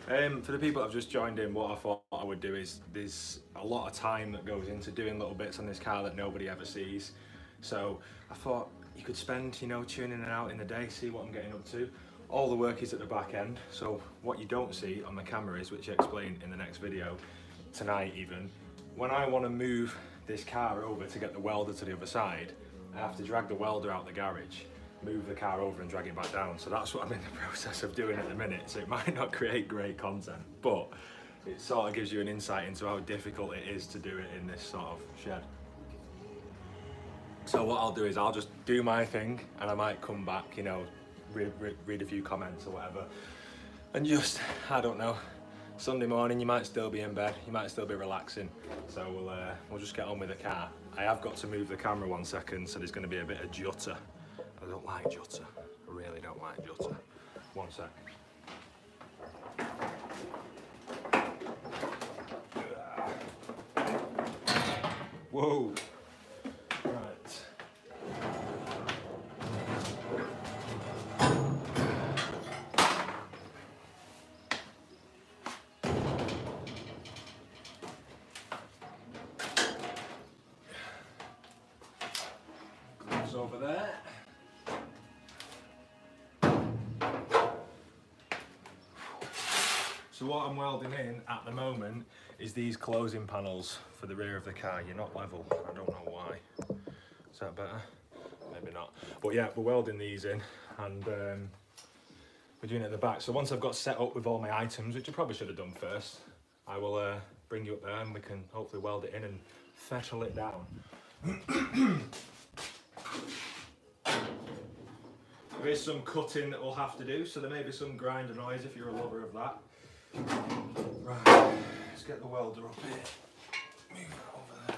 For the people that have just joined in, what I thought I would do is there's a lot of time that goes into doing little bits on this car that nobody ever sees. So I thought you could spend, tuning it out in the day, see what I'm getting up to. All the work is at the back end. So what you don't see on the camera is, which I explain in the next video, tonight even, when I want to move this car over to get the welder to the other side, I have to drag the welder out the garage, move the car over and drag it back down. So that's what I'm in the process of doing at the minute. So it might not create great content, but it sort of gives you an insight into how difficult it is to do it in this sort of shed. So what I'll do is I'll just do my thing and I might come back, read a few comments or whatever. And just, I don't know, Sunday morning you might still be in bed, you might still be relaxing. So we'll just get on with the car. I have got to move the camera 1 second, so there's going to be a bit of jutter. I don't like jutter. I really don't like jutter. 1 sec. Whoa. Right. Gloves over there. So what I'm welding in at the moment is these closing panels for the rear of the car. You're not level, I don't know why. Is that better? Maybe not. But yeah, we're welding these in and we're doing it at the back. So once I've got set up with all my items, which I probably should have done first, I will bring you up there and we can hopefully weld it in and fettle it down. There is some cutting that we'll have to do, so there may be some grinder noise if you're a lover of that. Right, let's get the welder up here. Move it over there.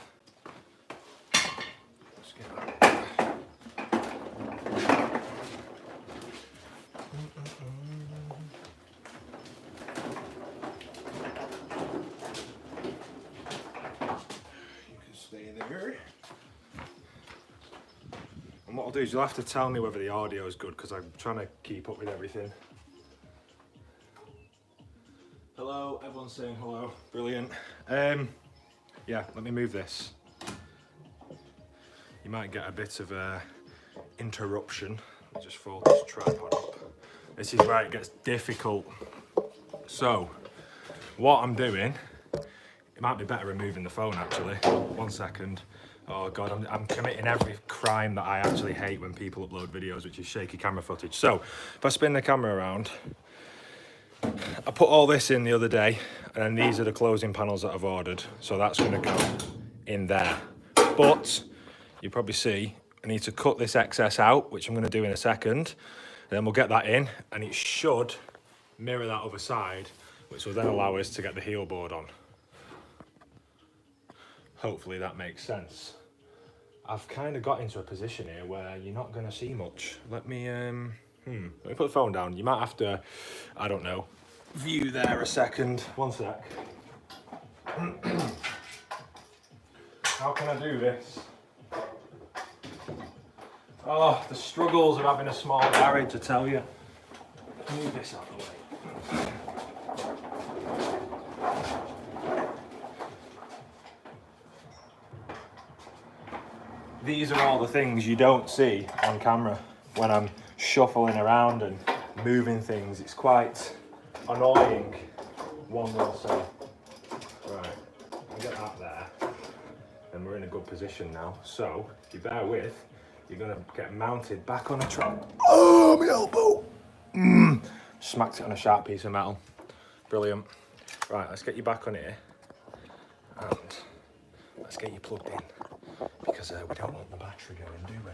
Let's get that. You can stay there. And what I'll do is you'll have to tell me whether the audio is good because I'm trying to keep up with everything. Hello, everyone's saying hello. Brilliant. Yeah, let me move this. You might get a bit of interruption. Let me just fold this tripod up. This is where it gets difficult. So, what I'm doing, it might be better removing the phone actually. 1 second. Oh God, I'm committing every crime that I actually hate when people upload videos, which is shaky camera footage. So, if I spin the camera around, I put all this in the other day, and then these are the closing panels that I've ordered. So that's going to go in there. But you probably see I need to cut this excess out, which I'm going to do in a second. And then we'll get that in, and it should mirror that other side, which will then allow us to get the heel board on. Hopefully that makes sense. I've kind of got into a position here where you're not going to see much. Let me put the phone down. You might have to, I don't know, view there a second. 1 sec. How can I do this? Oh, the struggles of having a small garage, I tell you. Move this out of the way. These are all the things you don't see on camera when I'm shuffling around and moving things. It's quite annoying, one will say. Right, we get that there, and we're in a good position now. So, if you bear with, you're gonna get mounted back on a trap. Oh, my elbow! Smacked it on a sharp piece of metal. Brilliant. Right, let's get you back on here, and let's get you plugged in, because we don't want the battery going, do we?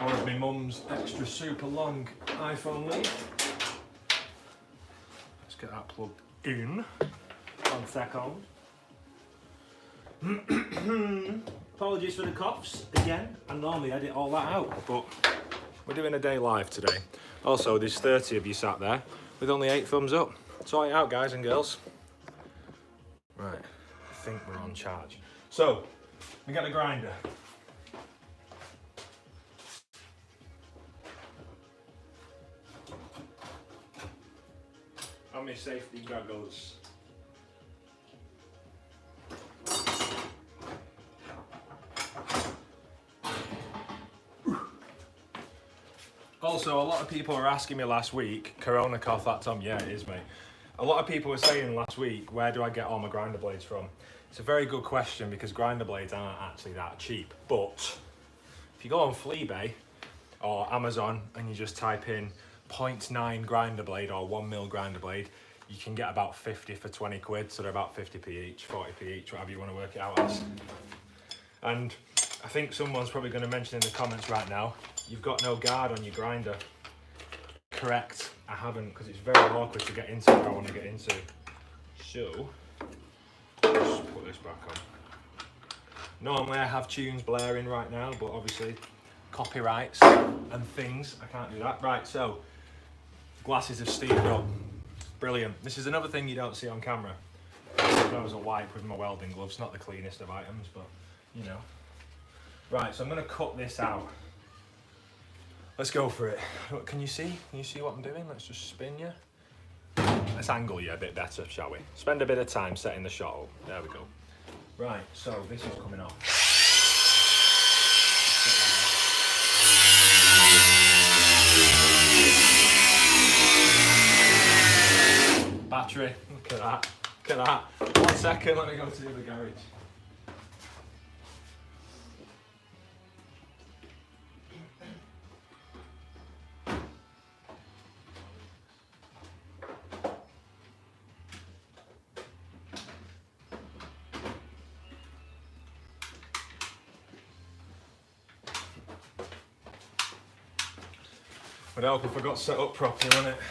Or as my mum's extra super long iPhone lead. Let's get that plugged in. 1 second. Apologies for the coughs again. I normally edit all that out, but we're doing a day live today. Also, there's 30 of you sat there with only 8 thumbs up. Sort it out, guys and girls. Right, I think we're on charge. So, we got a grinder. on my safety goggles. Also, a lot of people were asking me last week, Corona cough that Tom, yeah it is mate. A lot of people were saying last week, where do I get all my grinder blades from? It's a very good question because grinder blades aren't actually that cheap. But if you go on Fleabay or Amazon and you just type in 0.9 grinder blade or 1mm grinder blade, you can get about 50 for 20 quid. So they're about 50p each, 40p each, whatever you want to work it out as. And I think someone's probably going to mention in the comments right now, you've got no guard on your grinder. Correct, I haven't, because it's very awkward to get into what I want to get into. So, just put this back on. Normally I have tunes blaring right now, but obviously copyrights and things, I can't do that. Right, so, glasses have steamed up. Brilliant. This is another thing you don't see on camera. I was a wipe with my welding gloves, not the cleanest of items, but you know. Right, so I'm going to cut this out. Let's go for it. Can you see? Can you see what I'm doing? Let's just spin you. Let's angle you a bit better, shall we? Spend a bit of time setting the shot up. There we go. Right, so this is coming off. Battery, look at that. Look at that. 1 second, let me go to the other garage. Would help if I got set up properly, wouldn't it?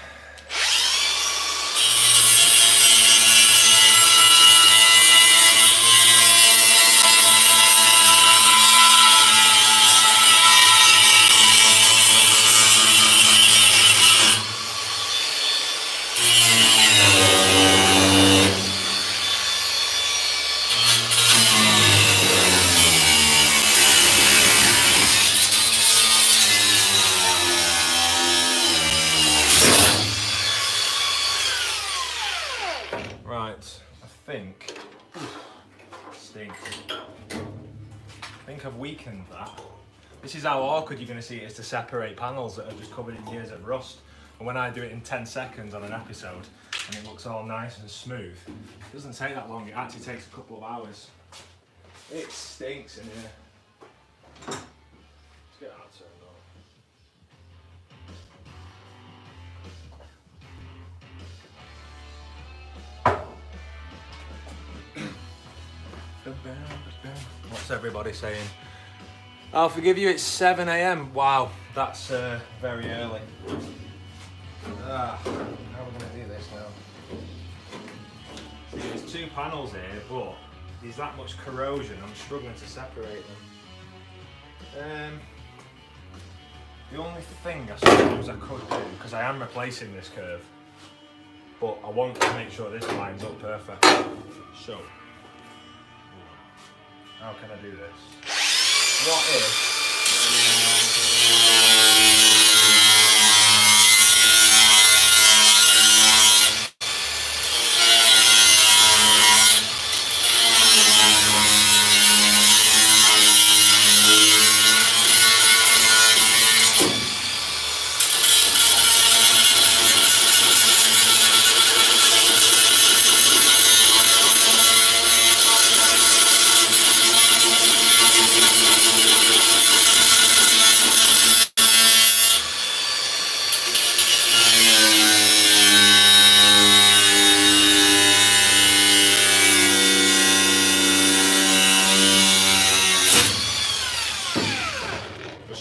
I think I've weakened that. This is how awkward you're going to see it is to separate panels that are just covered in years of rust. And when I do it in 10 seconds on an episode and it looks all nice and smooth, it doesn't take that long, it actually takes a couple of hours. It stinks in here. Let's get that turned on. What's everybody saying? I'll forgive you, it's 7 AM. Wow, that's very early. How are we going to do this now? See, there's two panels here, but there's that much corrosion, I'm struggling to separate them. The only thing I suppose I could do, because I am replacing this curve, but I want to make sure this lines up perfect. So, how can I do this? What if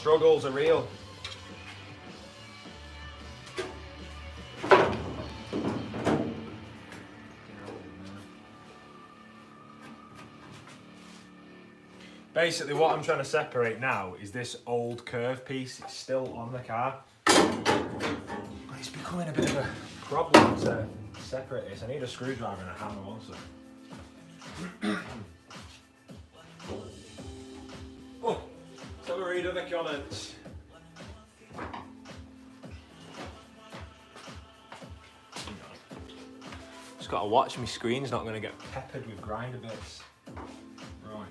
struggles are real. Basically what I'm trying to separate now is this old curve piece. It's still on the car. But it's becoming a bit of a problem to separate this. I need a screwdriver and a hammer also. Oh, let's have a read of the comments. Just got to watch my screen's not going to get peppered with grinder bits. Right.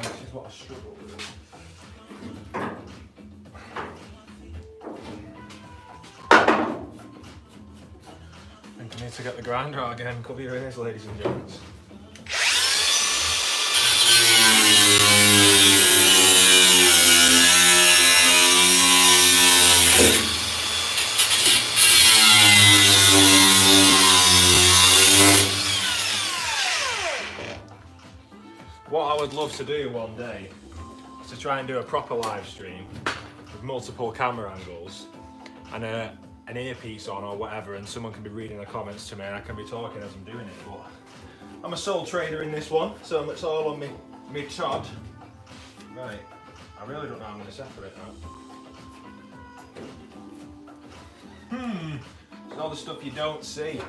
This is what I struggle with. I think I need to get the grinder out again. Cover your ears, ladies and gents. What I would love to do one day is to try and do a proper live stream with multiple camera angles and an earpiece on or whatever, and someone can be reading the comments to me and I can be talking as I'm doing it. But I'm a sole trader in this one, so it's all on me chod. Right, I really don't know how I'm going to separate that. It's all the stuff you don't see.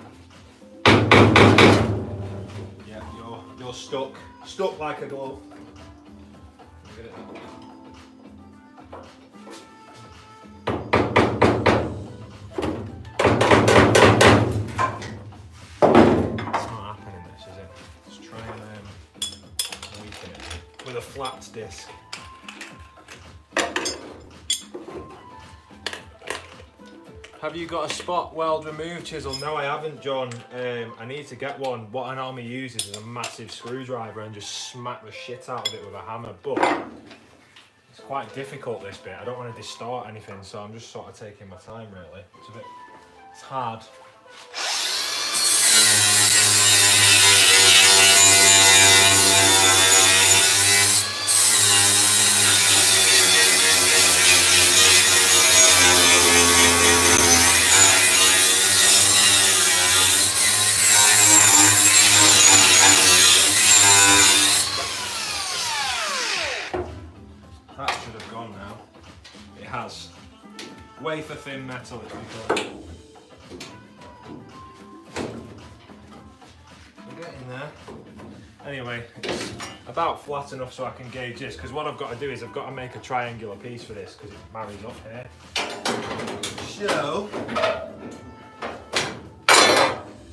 Yeah, you're stuck like a glove. Look at it. It's not happening, this, is it? Let's try and weaken it with a flat disc. Have you got a spot weld remove chisel? No, I haven't, John. I need to get one. What I normally use is a massive screwdriver and just smack the shit out of it with a hammer, but it's quite difficult, this bit. I don't want to distort anything, so I'm just sort of taking my time, really. It's hard. That should have gone now. It has. Wafer thin metal, it's become. We're getting there. Anyway, it's about flat enough so I can gauge this, because what I've got to do is I've got to make a triangular piece for this, because it marries up here. So,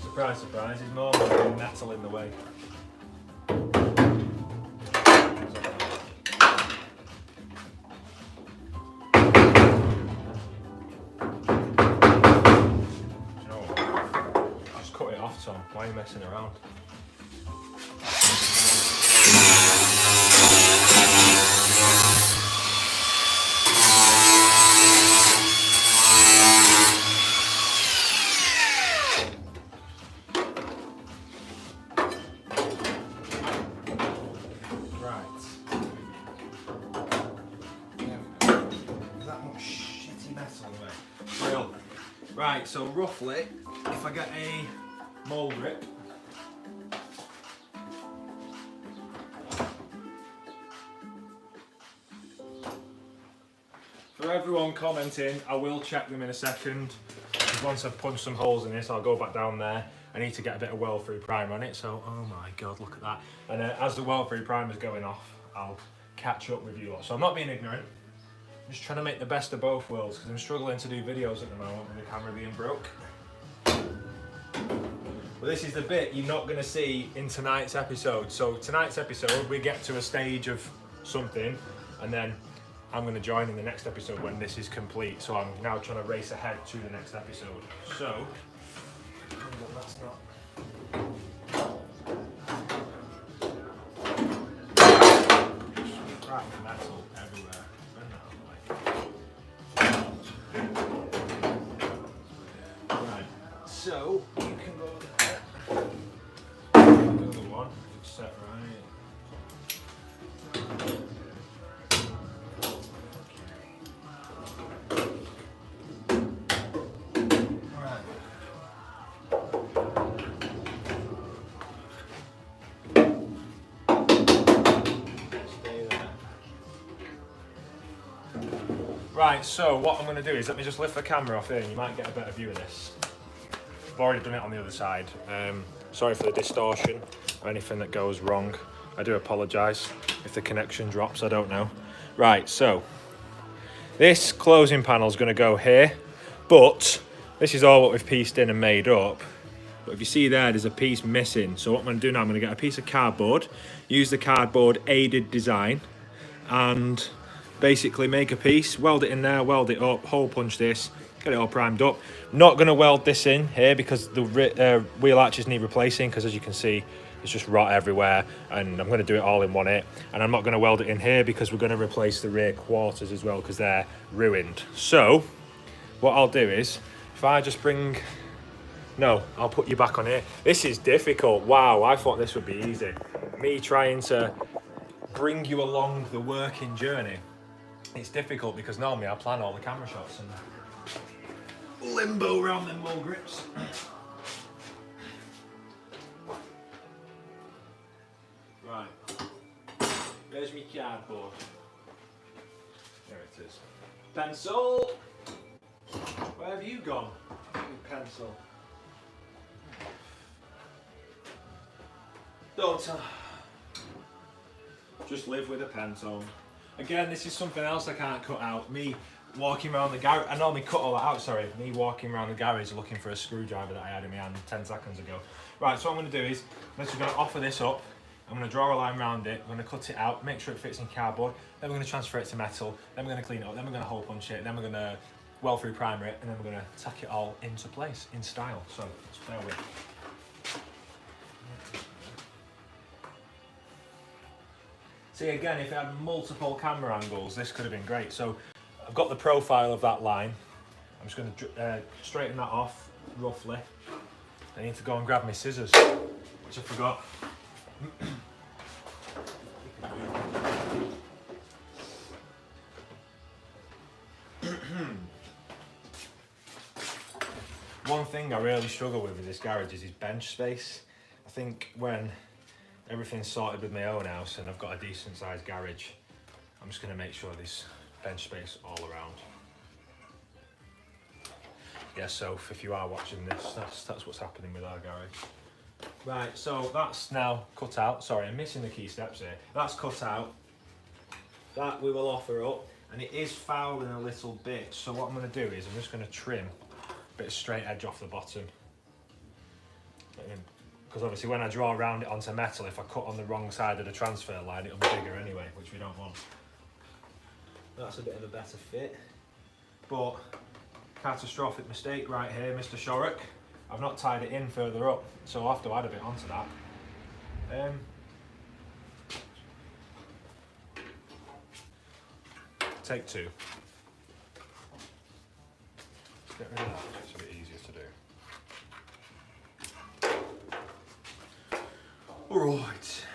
surprise, surprise, there's more metal in the way. Tom, why are you messing around? Right. Is that much shitty metal in the way? Real. Right, so roughly, if I get a mold grip. For everyone commenting, I will check them in a second. Once I've punched some holes in this, I'll go back down there. I need to get a bit of weld-through primer on it, so oh my god, look at that. And as the weld-through primer's going off, I'll catch up with you lot. So I'm not being ignorant, I'm just trying to make the best of both worlds, because I'm struggling to do videos at the moment with the camera being broke. Well, this is the bit you're not going to see in tonight's episode. So tonight's episode, we get to a stage of something, and then I'm going to join in the next episode when this is complete. So I'm now trying to race ahead to the next episode. So, that's not... Crack metal everywhere. Right, so you can go there. The other one, it's set right. Stay there. Right, so what I'm going to do is let me just lift the camera off here and you might get a better view of this. I've already done it on the other side. Sorry for the distortion or anything that goes wrong. I do apologise if the connection drops, I don't know. Right, so this closing panel is going to go here, but this is all what we've pieced in and made up. But if you see there's a piece missing. So what I'm going to do now, I'm going to get a piece of cardboard, use the cardboard aided design, and basically make a piece, weld it in there, weld it up, hole punch this, get it all primed up. Not going to weld this in here because the wheel arches need replacing, because as you can see, it's just rot everywhere, and I'm going to do it all in one hit. And I'm not going to weld it in here because we're going to replace the rear quarters as well because they're ruined. So what I'll do is, if I just bring... No, I'll put you back on here. This is difficult. Wow, I thought this would be easy. Me trying to bring you along the working journey. It's difficult because normally I plan all the camera shots and limbo around them mole grips. Right, there's my cardboard. There it is. Pencil! Where have you gone? Pencil. Don't just live with a pencil. Again, this is something else I can't cut out. Me walking around the garage, I normally cut all that out, sorry. Me walking around the garage looking for a screwdriver that I had in my hand 10 seconds ago. Right, so what I'm going to do is, I'm just going to offer this up. I'm going to draw a line around it, I'm going to cut it out, make sure it fits in cardboard, then we're going to transfer it to metal, then we're going to clean it up, then we're going to hole punch it, then we're going to weld-through primer it, and then we're going to tack it all into place, in style. So, just bear with. See, again, if it had multiple camera angles, this could have been great. So, I've got the profile of that line. I'm just going to straighten that off, roughly. I need to go and grab my scissors, which I forgot. One thing I really struggle with this garage is bench space. I think when everything's sorted with my own house and I've got a decent sized garage, I'm just going to make sure there's bench space all around. Yeah, so if you are watching this, that's what's happening with our garage. Right, so that's now cut out. Sorry, I'm missing the key steps here. That's cut out. That we will offer up, and it is fouling a little bit. So what I'm going to do is I'm just going to trim a bit of straight edge off the bottom. Because obviously when I draw around it onto metal, if I cut on the wrong side of the transfer line, it'll be bigger anyway, which we don't want. That's a bit of a better fit. But catastrophic mistake right here, Mr. Shorrock. I've not tied it in further up, so I'll have to add a bit onto that. Take two. Let's get rid of that, it's a bit easier to do. Alright.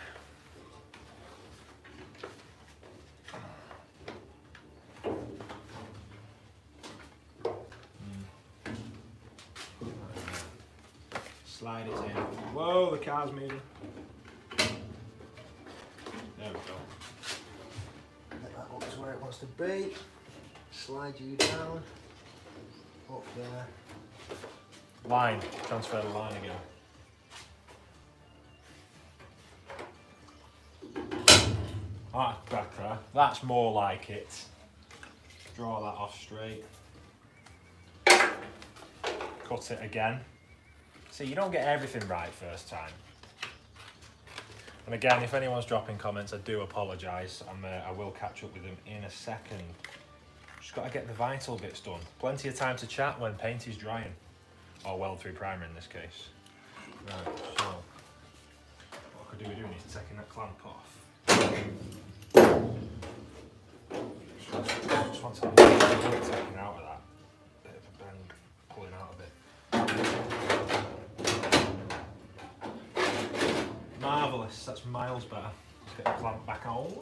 Slide it in. Whoa, the car's moving. There we go. Get that up to where it wants to be. Slide you down. Up there. Line. Transfer the line again. That's better. That's more like it. Draw that off straight. Cut it again. See, you don't get everything right first time. And again, if anyone's dropping comments, I do apologise. I will catch up with them in a second. Just got to get the vital bits done. Plenty of time to chat when paint is drying. Or weld-through primer in this case. Right, so what could we do? We need to take that clamp off. Just want to taking out of that. Bit of a bend, pulling out of it. Marvellous, that's miles better. Let's get the clamp back on.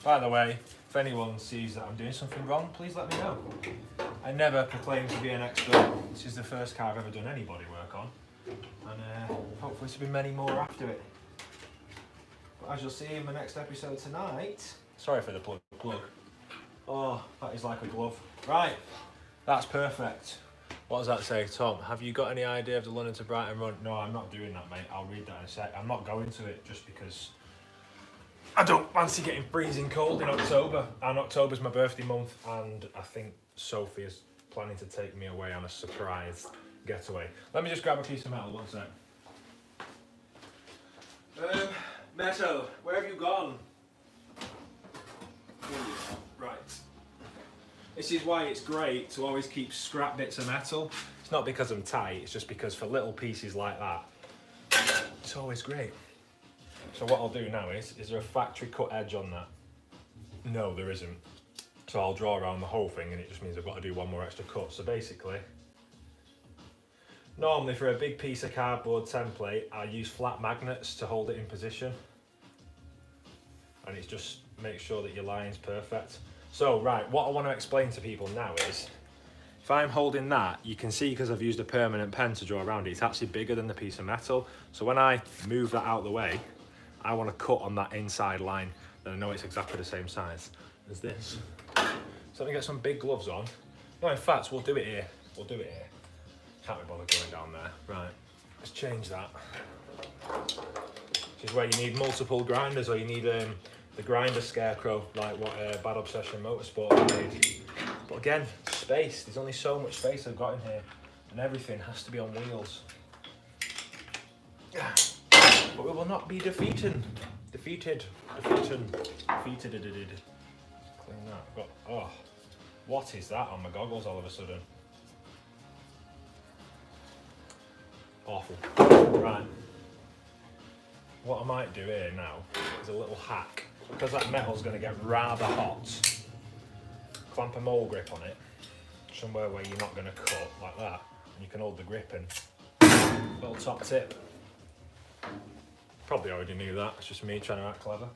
By the way, if anyone sees that I'm doing something wrong, please let me know. I never proclaim to be an expert. This is the first car I've ever done any body work on. And hopefully there'll be many more after it. But as you'll see in the next episode tonight, Sorry for the plug. Oh, that is like a glove. Right, that's perfect. What does that say, Tom? Have you got any idea of the London to Brighton run? No, I'm not doing that, mate. I'll read that in a sec. I'm not going to it just because I don't fancy getting freezing cold in October. And October's my birthday month, and I think Sophie is planning to take me away on a surprise getaway. Let me just grab a piece of metal, one sec. Metal, where have you gone? Right. This is why it's great to always keep scrap bits of metal. It's not because I'm tight, it's just because for little pieces like that, it's always great. So what I'll do now is there a factory cut edge on that? No, there isn't. So I'll draw around the whole thing and it just means I've got to do one more extra cut. So basically, normally for a big piece of cardboard template, I use flat magnets to hold it in position. And it's just make sure that your line's perfect. So, right, what I want to explain to people now is, if I'm holding that, you can see because I've used a permanent pen to draw around it, it's actually bigger than the piece of metal. So when I move that out of the way, I want to cut on that inside line, then I know it's exactly the same size as this. So let me get some big gloves on. No, in fact, we'll do it here. We'll do it here. Can't be bothered going down there. Right, let's change that. This is where you need multiple grinders, or you need the grinder scarecrow, like what Bad Obsession Motorsport made. But again, space. There's only so much space I've got in here, and everything has to be on wheels. But we will not be defeated. Clean that. Got, oh, what is that on my goggles all of a sudden? Awful. Right. What I might do here now is a little hack. Because that metal's going to get rather hot, clamp a mole grip on it, somewhere where you're not going to cut, like that, and you can hold the grip in. Little top tip. Probably already knew that, it's just me trying to act clever.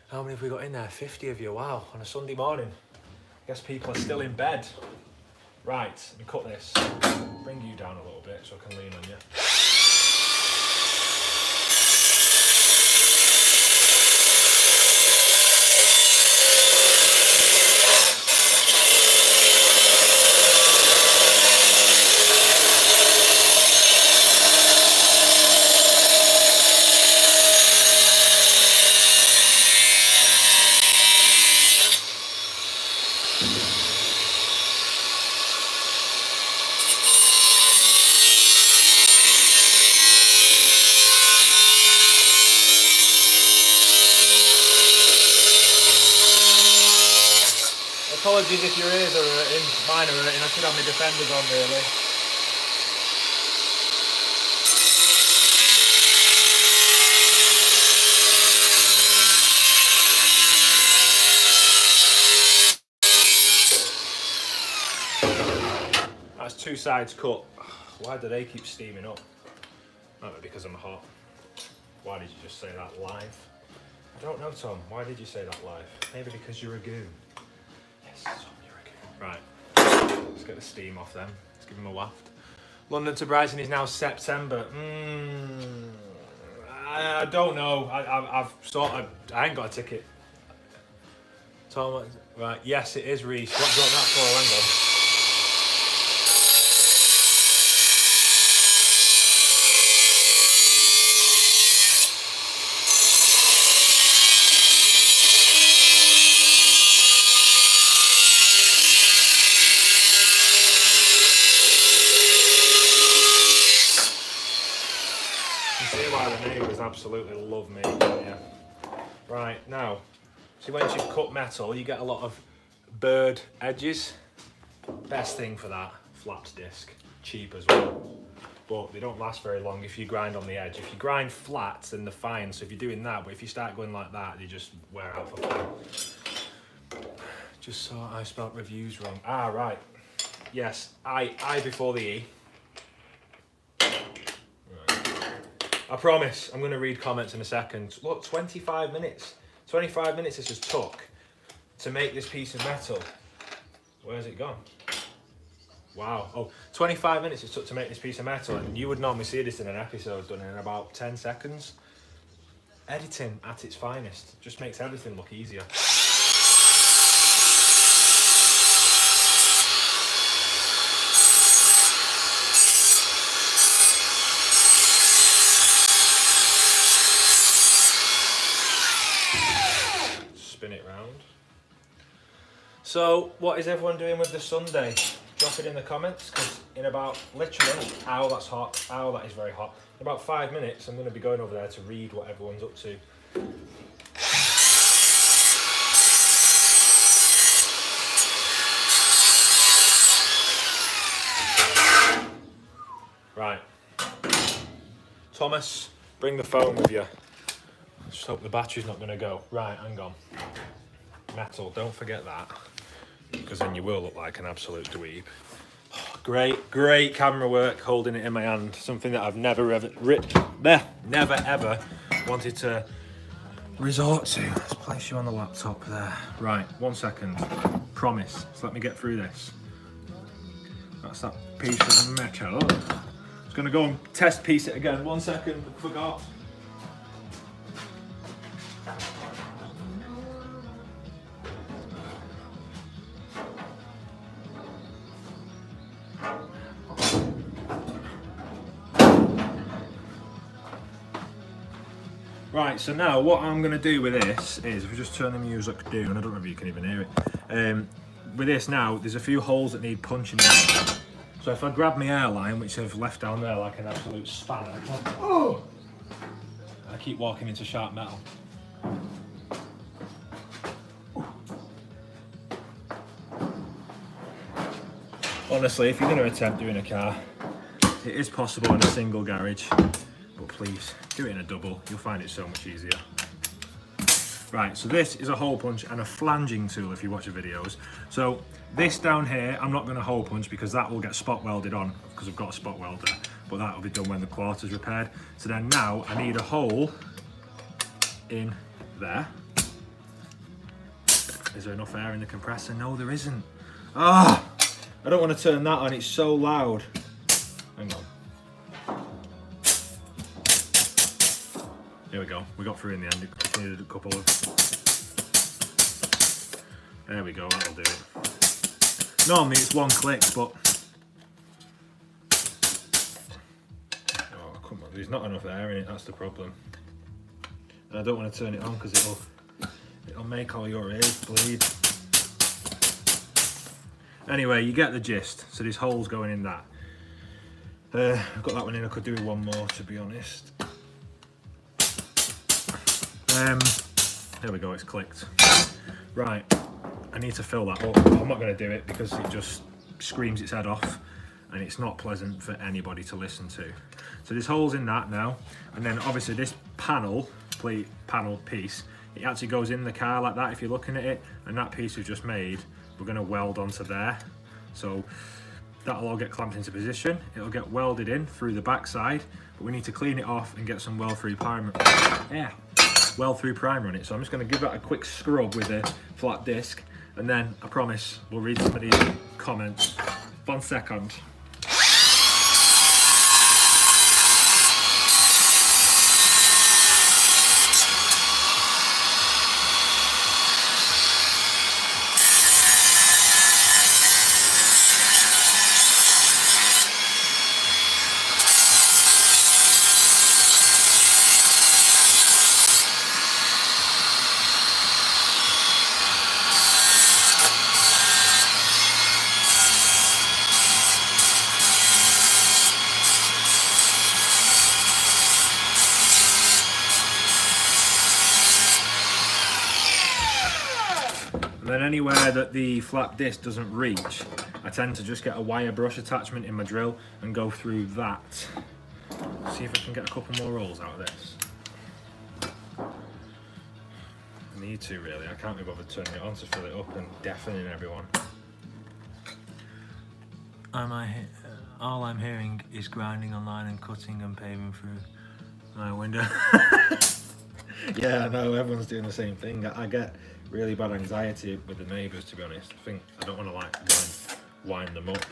How many have we got in there? 50 of you, wow, on a Sunday morning. Guess people are still in bed. Right, let me cut this, bring you down a little bit so I can lean on you. Apologies if your ears are hurting, mine are hurting, I should have my defenders on really. That's two sides cut. Why do they keep steaming up? Not because I'm hot. Why did you just say that live? I don't know, Tom. Why did you say that live? Maybe because you're a goon. Yes, Tom, you're a goon. Right, let's get the steam off them. Let's give them a waft. London to Brighton is now September. I don't know. I ain't got a ticket. Tom, right, yes, it is Reese. What do you want that for? Hang on. Absolutely love me, yeah. Right, now, see once you've cut metal, you get a lot of burred edges. Best thing for that, flaps disc, cheap as well. But they don't last very long if you grind on the edge. If you grind flat, then they're fine, so if you're doing that, but if you start going like that, they just wear out for fun. Just saw I spelt reviews wrong. Ah, right. Yes, I before the E. I promise, I'm going to read comments in a second. Look, 25 minutes. 25 minutes this just took to make this piece of metal. Where's it gone? Wow. Oh, 25 minutes it took to make this piece of metal, and you would normally see this in an episode done in about 10 seconds. Editing at its finest just makes everything look easier. spin it round. So, what is everyone doing with the Sunday? Drop it in the comments, because in about, literally, ow, that's hot, ow, that is very hot. In about 5 minutes, I'm going to be going over there to read what everyone's up to. Right. Thomas, bring the phone with you. Just hope the battery's not going to go. Right, hang on. Metal, don't forget that, because then you will look like an absolute dweeb. Great camera work, holding it in my hand. Something that I've never ever wanted to resort to. Let's place you on the laptop there. Right, 1 second. Promise. So let me get through this. That's that piece of metal. Just gonna go and test piece it again. 1 second. Forgot. Right, so now what I'm going to do with this is, if we just turn the music down, I don't know if you can even hear it. With this now, there's a few holes that need punching in. So if I grab my airline, which I've left down there like an absolute spanner, I keep walking into sharp metal. Honestly, if you're going to attempt doing a car, it is possible in a single garage. But please, do it in a double, you'll find it so much easier. Right, so this is a hole punch and a flanging tool if you watch the videos. So this down here, I'm not going to hole punch because that will get spot welded on, because I've got a spot welder, but that will be done when the quarter's repaired. So then now I need a hole in there. Is there enough air in the compressor? No, there isn't. Ah, I don't want to turn that on, it's so loud. Hang on. Here we go, we got through in the end, just needed a couple of... There we go, that'll do it. Normally it's one click, but... Oh, come on, there's not enough air in it, that's the problem. And I don't want to turn it on because it'll make all your ears bleed. Anyway, you get the gist, so there's holes going in that. I've got that one in, I could do one more to be honest. There we go, it's clicked. Right, I need to fill that up. I'm not going to do it because it just screams its head off and it's not pleasant for anybody to listen to. So there's holes in that now, and then obviously this panel piece, it actually goes in the car like that if you're looking at it, and that piece we've just made, we're going to weld onto there. So that'll all get clamped into position, it'll get welded in through the back side, but we need to clean it off and get some weld-through primer. Yeah. Weld-through primer on it, so I'm just going to give that a quick scrub with a flat disc, and then I promise we'll read some of these comments. 1 second. And then anywhere that the flat disc doesn't reach, I tend to just get a wire brush attachment in my drill and go through that. See if I can get a couple more rolls out of this. I need to really, I can't be bothered turning it on to fill it up and deafening everyone. All I'm hearing is grinding online and cutting and paving through my window. Yeah, I know, everyone's doing the same thing. I get really bad anxiety with the neighbours, to be honest. I don't want to like wind them up.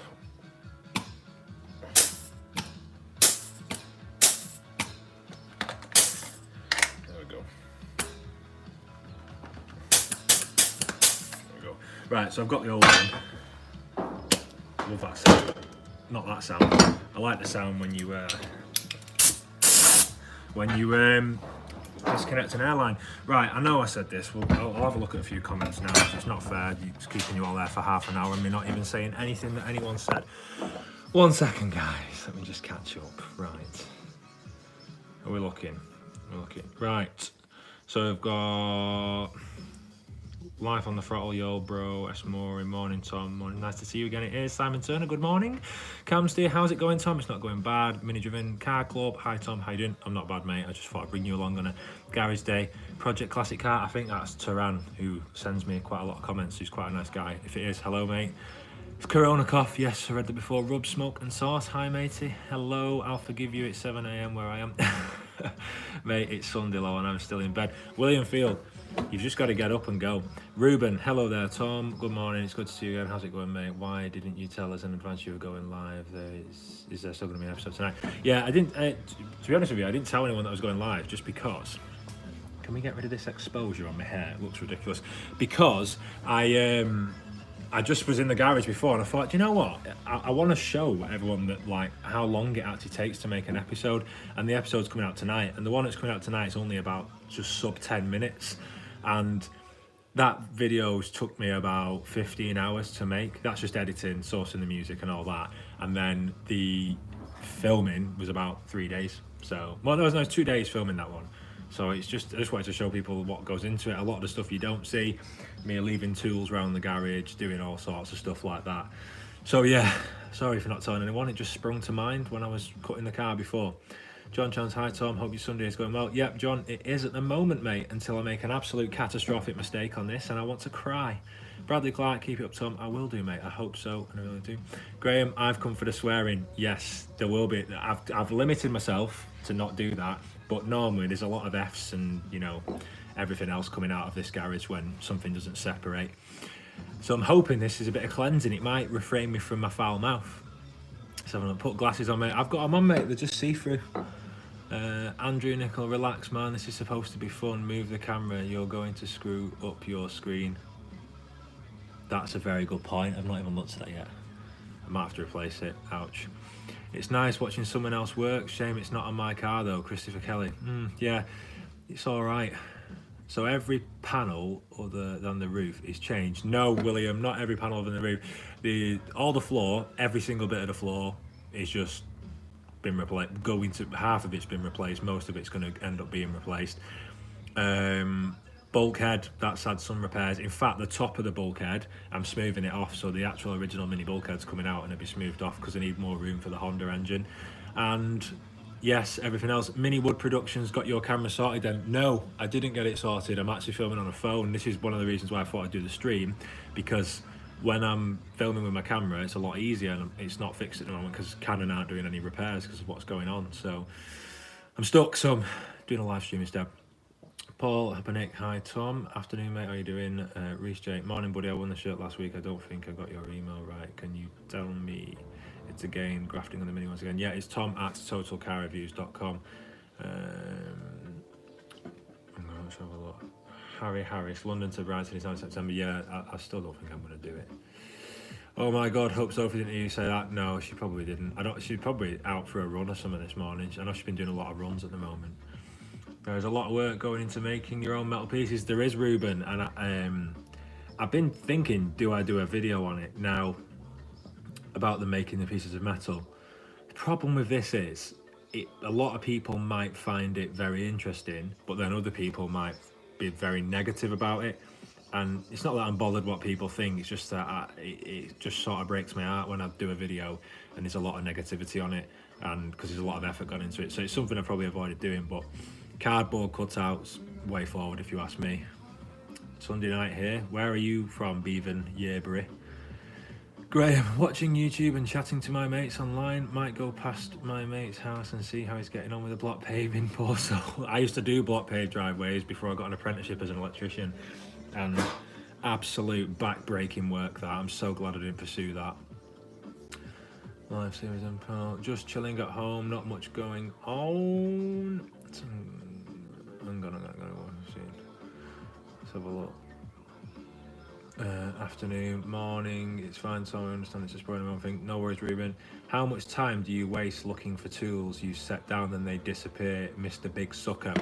There we go. There we go. Right, so I've got the old one. Love that sound. Not that sound. I like the sound when you disconnect an airline. Right, I know I said this. I'll have a look at a few comments now. It's not fair. It's keeping you all there for half an hour and me not even saying anything that anyone said. 1 second, guys. Let me just catch up. Right. Are we looking? We're looking. Right. So we've got Life on the Throttle, yo bro, S. Maury, morning Tom, morning, nice to see you again. It is Simon Turner, good morning. Cam Steer, how's it going Tom? It's not going bad. Mini Driven Car Club, hi Tom, how you doing? I'm not bad mate, I just thought I'd bring you along on a garage day. Project Classic Car, I think that's Turan who sends me quite a lot of comments, he's quite a nice guy. If it is, hello mate. It's Corona Cough, yes, I read that before. Rub, Smoke and Sauce, hi matey. Hello, I'll forgive you, it's 7 AM where I am. Mate, it's Sunday low and I'm still in bed. William Field, you've just got to get up and go. Ruben, hello there Tom, good morning, it's good to see you again. How's it going mate? Why didn't you tell us in advance you were going live? Is there still going to be an episode tonight? Yeah, I didn't, to be honest with you, I didn't tell anyone that I was going live just because. Can we get rid of this exposure on my hair? It looks ridiculous. Because I just was in the garage before and I thought, do you know what? I want to show everyone that like how long it actually takes to make an episode, and the episode's coming out tonight, and the one that's coming out tonight is only about just sub 10 minutes, and that videos took me about 15 hours to make. That's just editing, sourcing the music and all that, and then the filming was about 3 days. So, well, there was 2 days filming that one. So it's just, I just wanted to show people what goes into it. A lot of the stuff you don't see, me leaving tools around the garage, doing all sorts of stuff like that. So yeah, sorry for not telling anyone. It just sprung to mind when I was cutting the car before. John Chance, hi Tom, hope your Sunday is going well. Yep, John, it is at the moment, mate, until I make an absolute catastrophic mistake on this and I want to cry. Bradley Clark, keep it up Tom. I will do mate, I hope so, and I really do. Graham, I've come for the swearing. Yes, there will be. I've limited myself to not do that, but normally there's a lot of F's and, you know, everything else coming out of this garage when something doesn't separate. So I'm hoping this is a bit of cleansing. It might refrain me from my foul mouth. So I'm gonna put glasses on, mate. I've got them on, mate. They're just see-through. Andrew Nicol, relax, man. This is supposed to be fun. Move the camera. You're going to screw up your screen. That's a very good point. I've not even looked at that yet. I might have to replace it. Ouch. It's nice watching someone else work. Shame it's not on my car though. Christopher Kelly. Yeah, it's all right. So every panel other than the roof is changed. No, William, not every panel other than the roof. All the floor, every single bit of the floor is just been replaced. Half of it's been replaced. Most of it's going to end up being replaced. Bulkhead, that's had some repairs. In fact, the top of the bulkhead, I'm smoothing it off, so the actual original mini bulkhead's coming out and it'll be smoothed off because I need more room for the Honda engine. And yes, everything else. Mini Wood Productions got your camera sorted then? No, I didn't get it sorted. I'm actually filming on a phone. This is one of the reasons why I thought I'd do the stream, because when I'm filming with my camera, it's a lot easier and it's not fixed at the moment because Canon aren't doing any repairs because of what's going on. So I'm stuck, so I'm doing a live stream instead. Paul Hapanik, hi Tom, afternoon mate, how you doing? Reese J, morning buddy, I won the shirt last week, I don't think I got your email right, can you tell me it's again, grafting on the mini ones again? Yeah, it's tom at totalcarreviews.com. Let's have a look. Harry Harris, London to Brighton is 9 September, yeah, I still don't think I'm going to do it. Oh my god, hope Sophie didn't hear you say that. No, she probably didn't. She's probably out for a run or something this morning. I know she's been doing a lot of runs at the moment. There's a lot of work going into making your own metal pieces. There is, Ruben, and I've been thinking, do I do a video on it now about them making the pieces of metal? The problem with this is, a lot of people might find it very interesting, but then other people might be very negative about it. And it's not that I'm bothered what people think, it's just that it just sort of breaks my heart when I do a video and there's a lot of negativity on it, and because there's a lot of effort gone into it. So it's something I probably avoided doing, but cardboard cutouts, way forward if you ask me. Sunday night here. Where are you from, Bevan Yearbury? Graham, watching YouTube and chatting to my mates online. Might go past my mate's house and see how he's getting on with the block paving. Poor soul. I used to do block paved driveways before I got an apprenticeship as an electrician, and absolute back-breaking work that. I'm so glad I didn't pursue that. Live series and Pearl. Just chilling at home, not much going on. I'm gonna see. Let's have a look. Afternoon, morning, it's fine, so I understand it's just one thing. No worries, Ruben. How much time do you waste looking for tools you set down and they disappear, Mr. Big Sucker?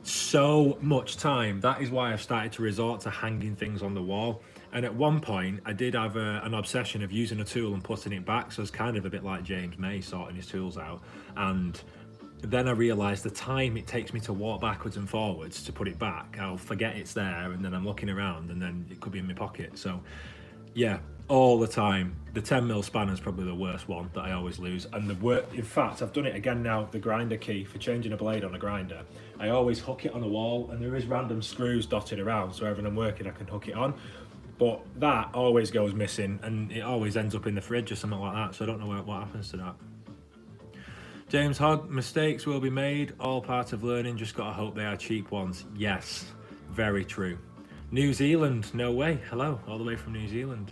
so much time. That is why I've started to resort to hanging things on the wall. And at one point, I did have an obsession of using a tool and putting it back. So it's kind of a bit like James May sorting his tools out. And then I realised the time it takes me to walk backwards and forwards to put it back, I'll forget it's there, and then I'm looking around, and then it could be in my pocket. So, yeah, all the time. The 10mm spanner is probably the worst one that I always lose. And in fact, I've done it again now. The grinder key for changing a blade on a grinder, I always hook it on a wall, and there is random screws dotted around, so wherever I'm working, I can hook it on. But that always goes missing, and it always ends up in the fridge or something like that. So I don't know what happens to that. James Hogg, mistakes will be made, all part of learning, just gotta hope they are cheap ones. Yes, very true. New Zealand, no way, hello, all the way from New Zealand.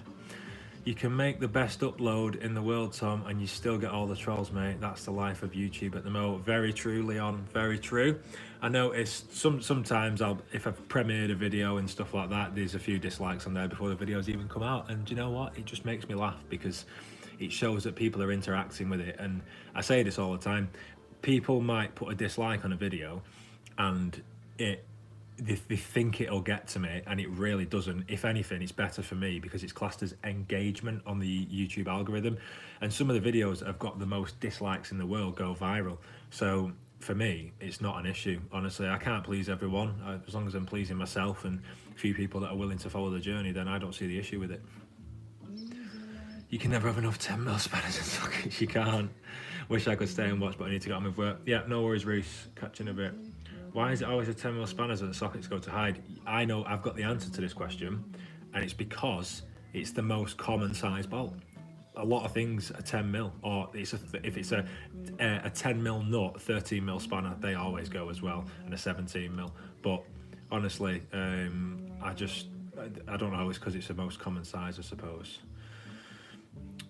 You can make the best upload in the world, Tom, and you still get all the trolls, mate. That's the life of YouTube at the moment. Very true, Leon, very true. I notice sometimes if I've premiered a video and stuff like that, there's a few dislikes on there before the videos even come out, and you know what? It just makes me laugh because it shows that people are interacting with it. And I say this all the time, people might put a dislike on a video and they think it'll get to me, and it really doesn't. If anything, it's better for me because it's classed as engagement on the YouTube algorithm, and some of the videos that have got the most dislikes in the world go viral. So for me, it's not an issue. Honestly, I can't please everyone. As long as I'm pleasing myself and a few people that are willing to follow the journey, then I don't see the issue with it. You can never have enough 10mm spanners and sockets. You can't. Wish I could stay and watch, but I need to get on with work. Yeah, no worries, Reese. Catch you in a bit. Why is it always a 10mm spanners that the sockets go to hide? I know I've got the answer to this question, and it's because it's the most common size bolt. A lot of things are 10mm, or if it's a 10mm nut, 13mm spanner, they always go as well, and a 17mm. But honestly, I don't know. It's because it's the most common size, I suppose.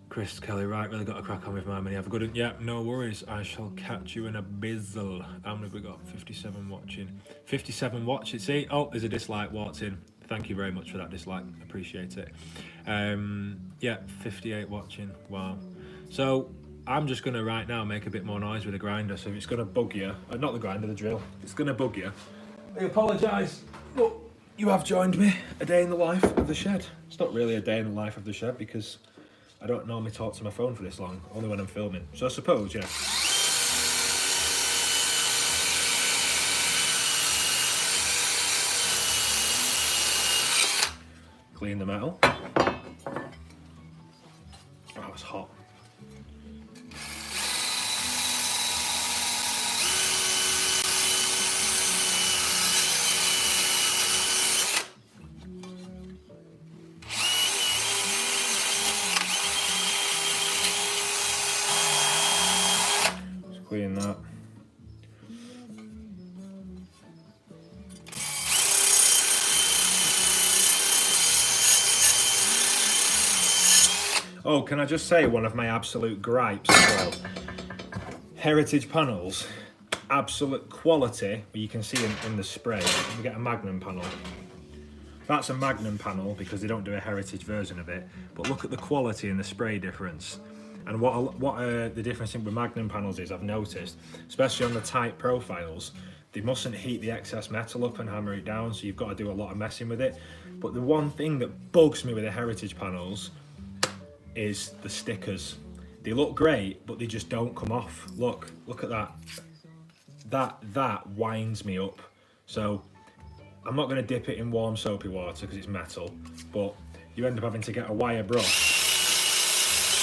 Chris Kelly, right, really got to crack on with my money. Have a good one. Yeah, no worries. I shall catch you in a bizzle. How many have we got? 57 watching. 57 watching. See? Oh, there's a dislike walked in. Thank you very much for that dislike. Appreciate it. Yeah, 58 watching. Wow. So I'm just going to right now make a bit more noise with the grinder. So if it's going to bug you, not the grinder, the drill. It's going to bug you. I apologise, but you have joined me. A day in the life of the shed. It's not really a day in the life of the shed because I don't normally talk to my phone for this long, only when I'm filming. So I suppose, yeah. Clean the metal. Oh, it's hot. Clean that. Oh, can I just say one of my absolute gripes as well? Heritage panels, absolute quality, you can see in the spray. We get a Magnum panel. That's a Magnum panel because they don't do a Heritage version of it. But look at the quality and the spray difference. And what the difference with Magnum panels is, I've noticed, especially on the tight profiles, they mustn't heat the excess metal up and hammer it down, so you've got to do a lot of messing with it. But the one thing that bugs me with the Heritage panels is the stickers. They look great, but they just don't come off. Look at that. That winds me up. So I'm not going to dip it in warm soapy water because it's metal, but you end up having to get a wire brush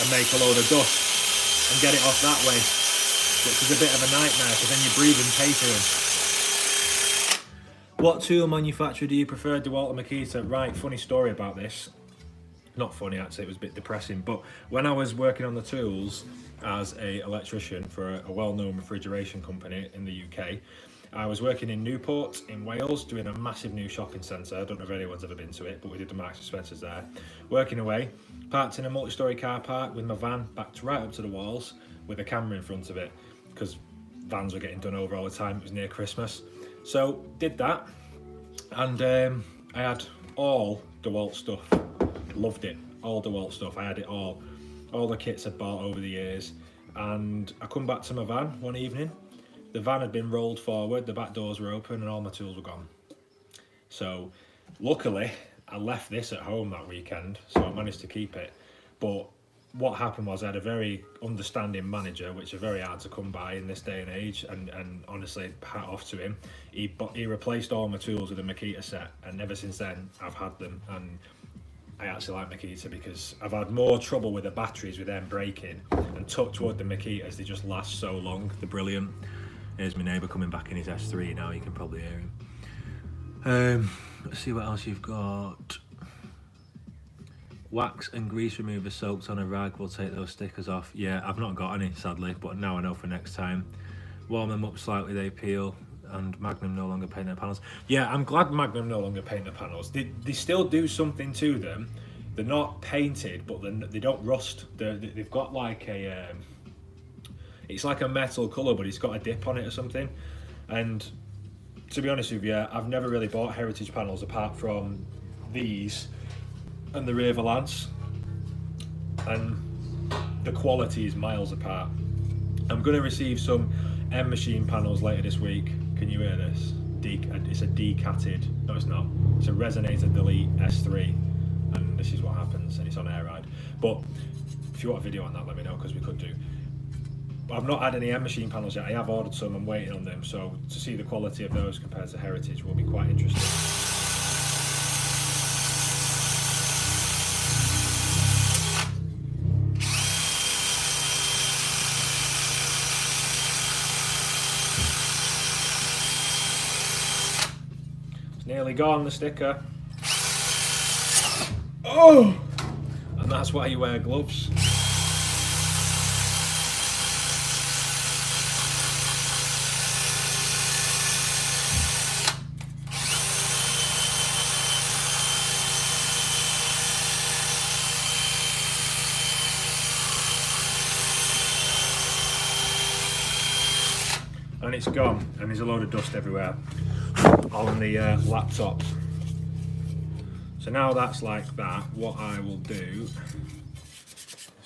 and make a load of dust and get it off that way, which is a bit of a nightmare because then you're breathing paper in. What tool manufacturer do you prefer, DeWalt or Makita? Right, funny story about this. Not funny actually, it was a bit depressing, but when I was working on the tools as an electrician for a well-known refrigeration company in the UK, I was working in Newport in Wales doing a massive new shopping centre. I don't know if anyone's ever been to it, but we did the Marks and Spencer's there. Working away, parked in a multi-storey car park with my van backed right up to the walls with a camera in front of it because vans were getting done over all the time. It was near Christmas. So did that, and I had all DeWalt stuff. Loved it, all DeWalt stuff. I had it all the kits I'd bought over the years. And I come back to my van one evening, the van had been rolled forward, the back doors were open, and all my tools were gone. So luckily I left this at home that weekend, so I managed to keep it. But what happened was I had a very understanding manager, which are very hard to come by in this day and age, and honestly, hat off to him. He replaced all my tools with a Makita set, and ever since then I've had them, and I actually like Makita because I've had more trouble with the batteries with them breaking, and touch wood, the Makitas, they just last so long. They're brilliant. Here's my neighbour coming back in his S3 now, you can probably hear him. Let's see what else you've got. Wax and grease remover soaked on a rag, we'll take those stickers off. Yeah, I've not got any sadly, but now I know for next time. Warm them up slightly, they peel, and Magnum no longer paint their panels. Yeah, I'm glad Magnum no longer paint the panels. They still do something to them. They're not painted, but they don't rust. They've got like a, it's like a metal colour, but it's got a dip on it or something. And to be honest with you, I've never really bought heritage panels apart from these and the Rear Valance, and the quality is miles apart. I'm going to receive some M machine panels later this week. Can you hear this? It's a decatted, no it's not, it's a resonator delete S3, and this is what happens, and it's on air ride. But if you want a video on that, let me know, because we could do. But I've not had any M machine panels yet. I have ordered some, I'm waiting on them, so to see the quality of those compared to heritage will be quite interesting. Nearly gone, the sticker. Oh! And that's why you wear gloves. And it's gone, and there's a load of dust everywhere on the laptop. So now that's like that, what I will do is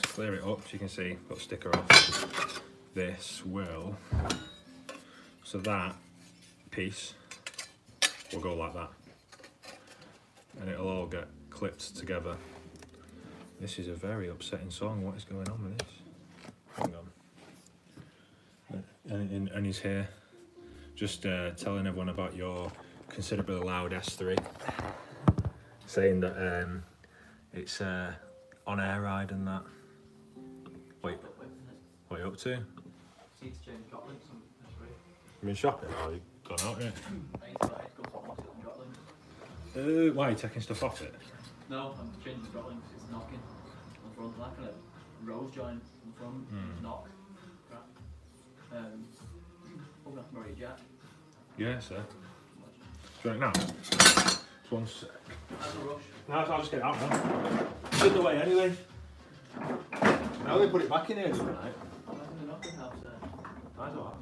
clear it up so you can see, put a sticker off. This will, so that piece will go like that, and it'll all get clipped together. This is a very upsetting song, what is going on with this? Hang on. And he's here just telling everyone about your considerably loud S3, saying that it's on air ride and that. Wait, what are you up to? Need to change drop links on S3. You been shopping or you gone out yet? I need to go to drop links. Why are you taking stuff off it? No, I'm changing the drop links, it's knocking on the front, like a rose join on the front, it's knock. Crap. Open up Murray Jack. Yeah, sir. Do you want it now? Just one sec. That's no rush. No, I'll just get it out now. It's in the way anyway. Now they put it back in here tonight. I'm in the knocking house there. I don't know.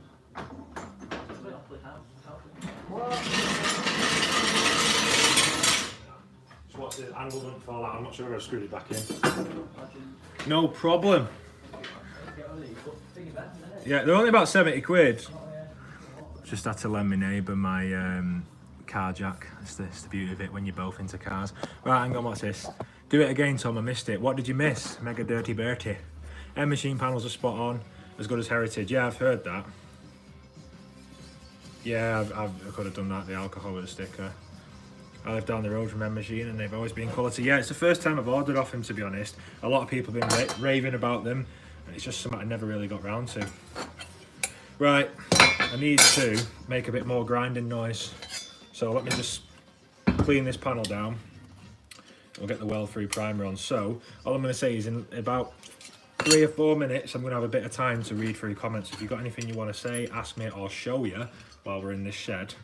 It's a bit off the house. Just watch the handle don't fall out. I'm not sure if I screwed it back in. Imagine. No problem. Get over these, but think of that, isn't it? Yeah, they're only about 70 quid. Oh, yeah. Just had to lend my neighbour my car jack. It's the beauty of it when you're both into cars. Right, hang on, what's this? Do it again, Tom, I missed it. What did you miss? Mega Dirty Bertie. M machine panels are spot on, as good as heritage. Yeah, I've heard that. Yeah, I could have done that, the alcohol with a sticker. I live down the road from M Machine and they've always been quality. Yeah, it's the first time I've ordered off him, to be honest. A lot of people have been raving about them, and it's just something I never really got round to. Right, I need to make a bit more grinding noise. So let me just clean this panel down. We'll get the weld-through primer on. So all I'm going to say is in about 3 or 4 minutes, I'm going to have a bit of time to read through comments. If you've got anything you want to say, ask me, or show you while we're in this shed,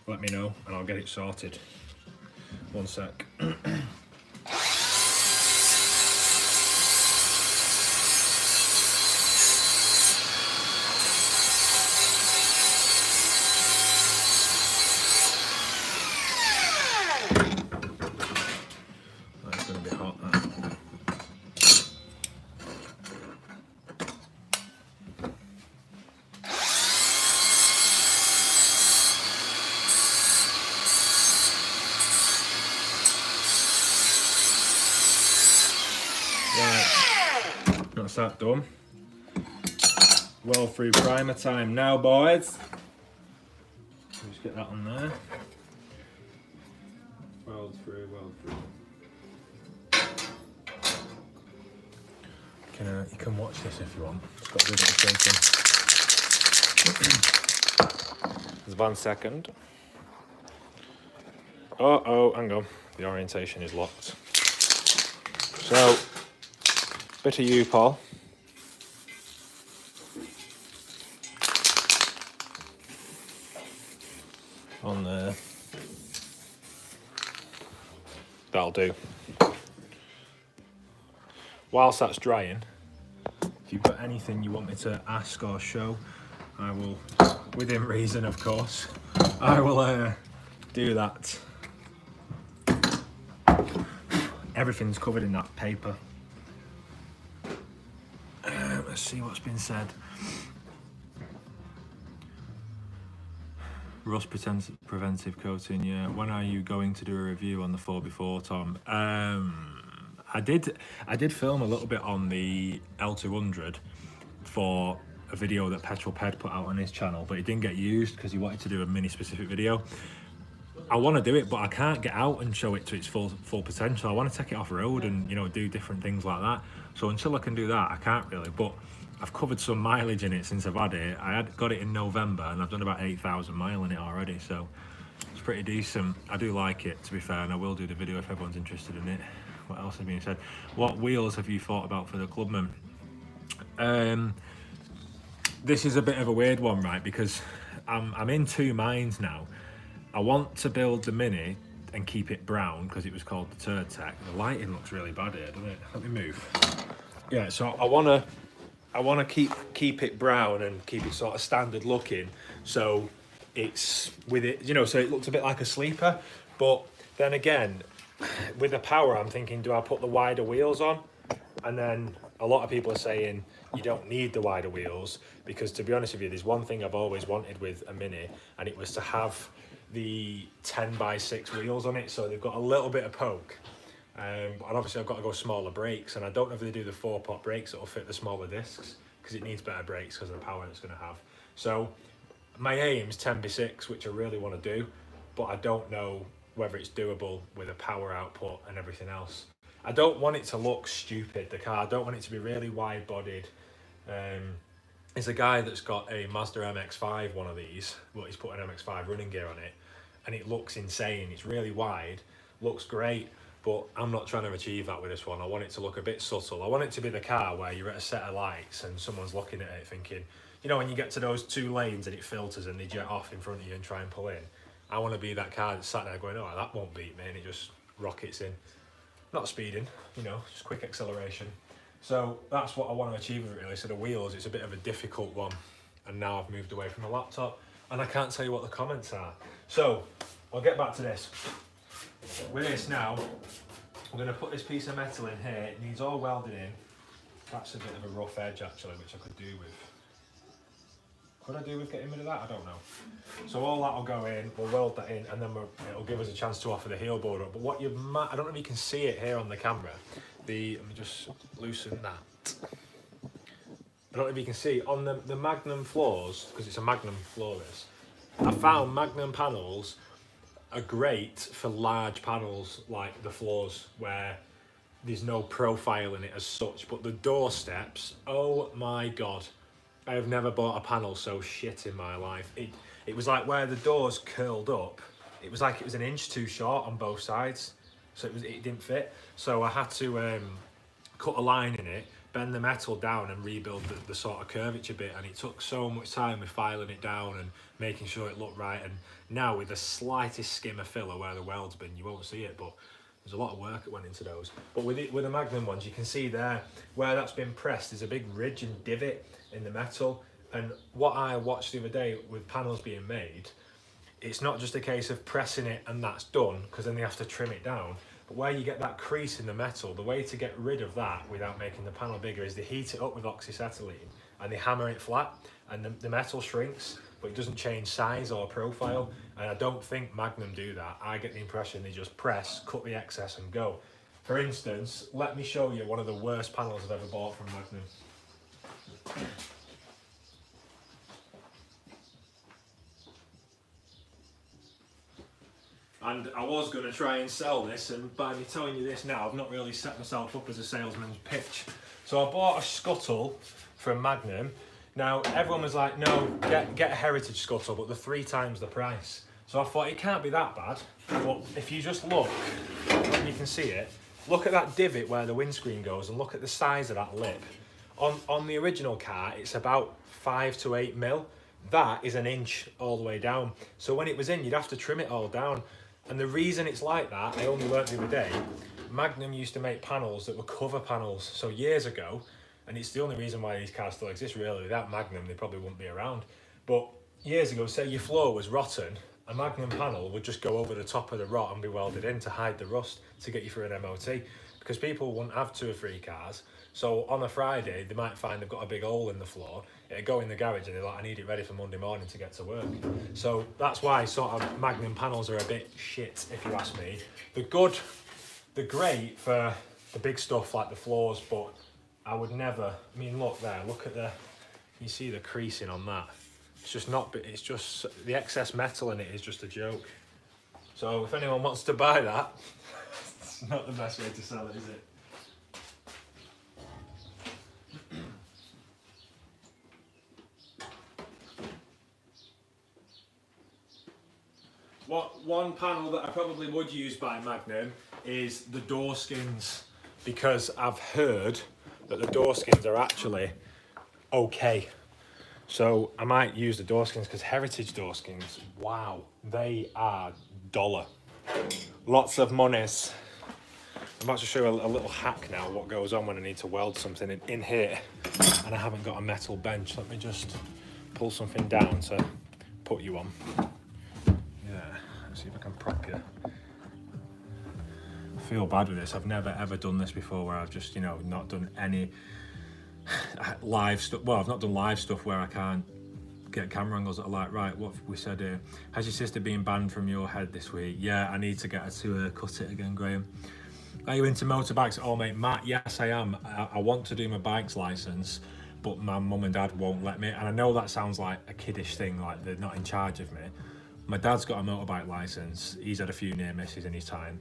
let me know and I'll get it sorted. One sec. That's going to be hot, that. That's that done. Weld-through primer time now, boys. Just get that on there. Weld-through, weld-through. You can watch this if you want. It's got a bit of shaking. Just 1 second. Oh, hang on. The orientation is locked. So, bit of U-Pol. On there. That'll do. Whilst that's drying, if you've got anything you want me to ask or show, I will, within reason of course, I will do that. Everything's covered in that paper. Let's see what's been said. Rust preventive coating, yeah. When are you going to do a review on the 4x4, Tom? I did film a little bit on the L200 for a video that Petrol Ped put out on his channel, but it didn't get used because he wanted to do a mini specific video. I want to do it, but I can't get out and show it to its full potential. I want to take it off road and, you know, do different things like that. So until I can do that, I can't really. But I've covered some mileage in it since I've had it. I got it in November and I've done about 8,000 miles in it already, so it's pretty decent. I do like it, to be fair, and I will do the video if everyone's interested in it. What else has been said? What wheels have you thought about for the Clubman? This is a bit of a weird one, right? Because I'm in two minds now. I want to build the Mini and keep it brown because it was called the Turd Tech. The lighting looks really bad here, doesn't it? Let me move. Yeah, so I wanna keep it brown and keep it sort of standard looking. So it's with it, you know, so it looks a bit like a sleeper. But then again, with the power, I'm thinking, do I put the wider wheels on? And then a lot of people are saying you don't need the wider wheels because, to be honest with you, there's one thing I've always wanted with a Mini, and it was to have the 10x6 wheels on it, so they've got a little bit of poke. And obviously I've got to go smaller brakes, and I don't know if they do the 4-pot brakes that will fit the smaller discs because it needs better brakes because of the power it's going to have. So my aim's 10x6, which I really want to do, but I don't know whether it's doable with a power output and everything else. I don't want it to look stupid, the car. I don't want it to be really wide bodied. There's a guy that's got a Mazda MX-5, one of these, but he's put an MX-5 running gear on it, and it looks insane. It's really wide, looks great, but I'm not trying to achieve that with this one. I want it to look a bit subtle. I want it to be the car where you're at a set of lights and someone's looking at it thinking, you know, when you get to those two lanes and it filters and they jet off in front of you and try and pull in. I want to be that car that's sat there going, oh, that won't beat me, and it just rockets in. Not speeding, you know, just quick acceleration. So that's what I want to achieve with it, really. So the wheels, it's a bit of a difficult one. And now I've moved away from the laptop and I can't tell you what the comments are. So I'll get back to this. With this now, I'm going to put this piece of metal in here. It needs all welded in. That's a bit of a rough edge actually, which I could do with. Could I do with getting rid of that? I don't know. So all that will go in, we'll weld that in, and then it'll give us a chance to offer the heel board up. But what you might, I don't know if you can see it here on the camera. Let me just loosen that. I don't know if you can see, on the Magnum floors, because it's a Magnum floor this, I found Magnum panels are great for large panels like the floors where there's no profile in it as such, but the door steps, oh my God. I have never bought a panel so shit in my life. It was like where the doors curled up, it was like it was an inch too short on both sides, so it didn't fit. So I had to cut a line in it, bend the metal down and rebuild the sort of curvature bit, and it took so much time with filing it down and making sure it looked right. And now with the slightest skim of filler where the weld's been, you won't see it, but there's a lot of work that went into those. But with the Magnum ones, you can see there where that's been pressed, there's a big ridge and divot in the metal. And what I watched the other day with panels being made, it's not just a case of pressing it and that's done, because then they have to trim it down. But where you get that crease in the metal, the way to get rid of that without making the panel bigger is they heat it up with oxyacetylene and they hammer it flat, and the metal shrinks, but it doesn't change size or profile. And I don't think Magnum do that. I get the impression they just press, cut the excess and go. For instance, let me show you one of the worst panels I've ever bought from Magnum. And I was going to try and sell this, and by me telling you this now, I've not really set myself up as a salesman's pitch. So I bought a scuttle from Magnum. Now, everyone was like, no, get a heritage scuttle, but they're 3 times the price. So I thought, it can't be that bad. But if you just look, you can see it, look at that divot where the windscreen goes and look at the size of that lip. On the original car, it's about 5 to 8 mil. That is 1 inch all the way down. So when it was in, you'd have to trim it all down. And the reason it's like that, I only learnt the other day, Magnum used to make panels that were cover panels. So years ago, and it's the only reason why these cars still exist really, without Magnum they probably wouldn't be around. But years ago, say your floor was rotten, a Magnum panel would just go over the top of the rot and be welded in to hide the rust to get you through an MOT. Because people wouldn't have 2 or 3 cars. So on a Friday, they might find they've got a big hole in the floor. It'd go in the garage and they're like, I need it ready for Monday morning to get to work. So that's why sort of Magnum panels are a bit shit, if you ask me. They're great for the big stuff like the floors, but I would never, I mean, look there, look at the, you see the creasing on that. It's just not, it's just, the excess metal in it is just a joke. So if anyone wants to buy that, it's not the best way to sell it, is it? One panel that I probably would use by Magnum is the door skins, because I've heard that the door skins are actually okay. So I might use the door skins, because heritage door skins, wow, they are $1. Lots of monies. I'm about to show you a little hack now, what goes on when I need to weld something in here and I haven't got a metal bench. Let me just pull something down to put you on. See if I can prop you. I feel bad with this. I've never ever done this before, where I've just, you know, not done any live stuff. Well, I've not done live stuff where I can't get camera angles that are like, right, what we said here. Has your sister been banned from your head this week? Yeah, I need to get her to cut it again, Graham. Are you into motorbikes? Oh, mate, Matt, yes, I am. I want to do my bike's license, but my mum and dad won't let me. And I know that sounds like a kiddish thing, like they're not in charge of me. My dad's got a motorbike license. He's had a few near misses in his time.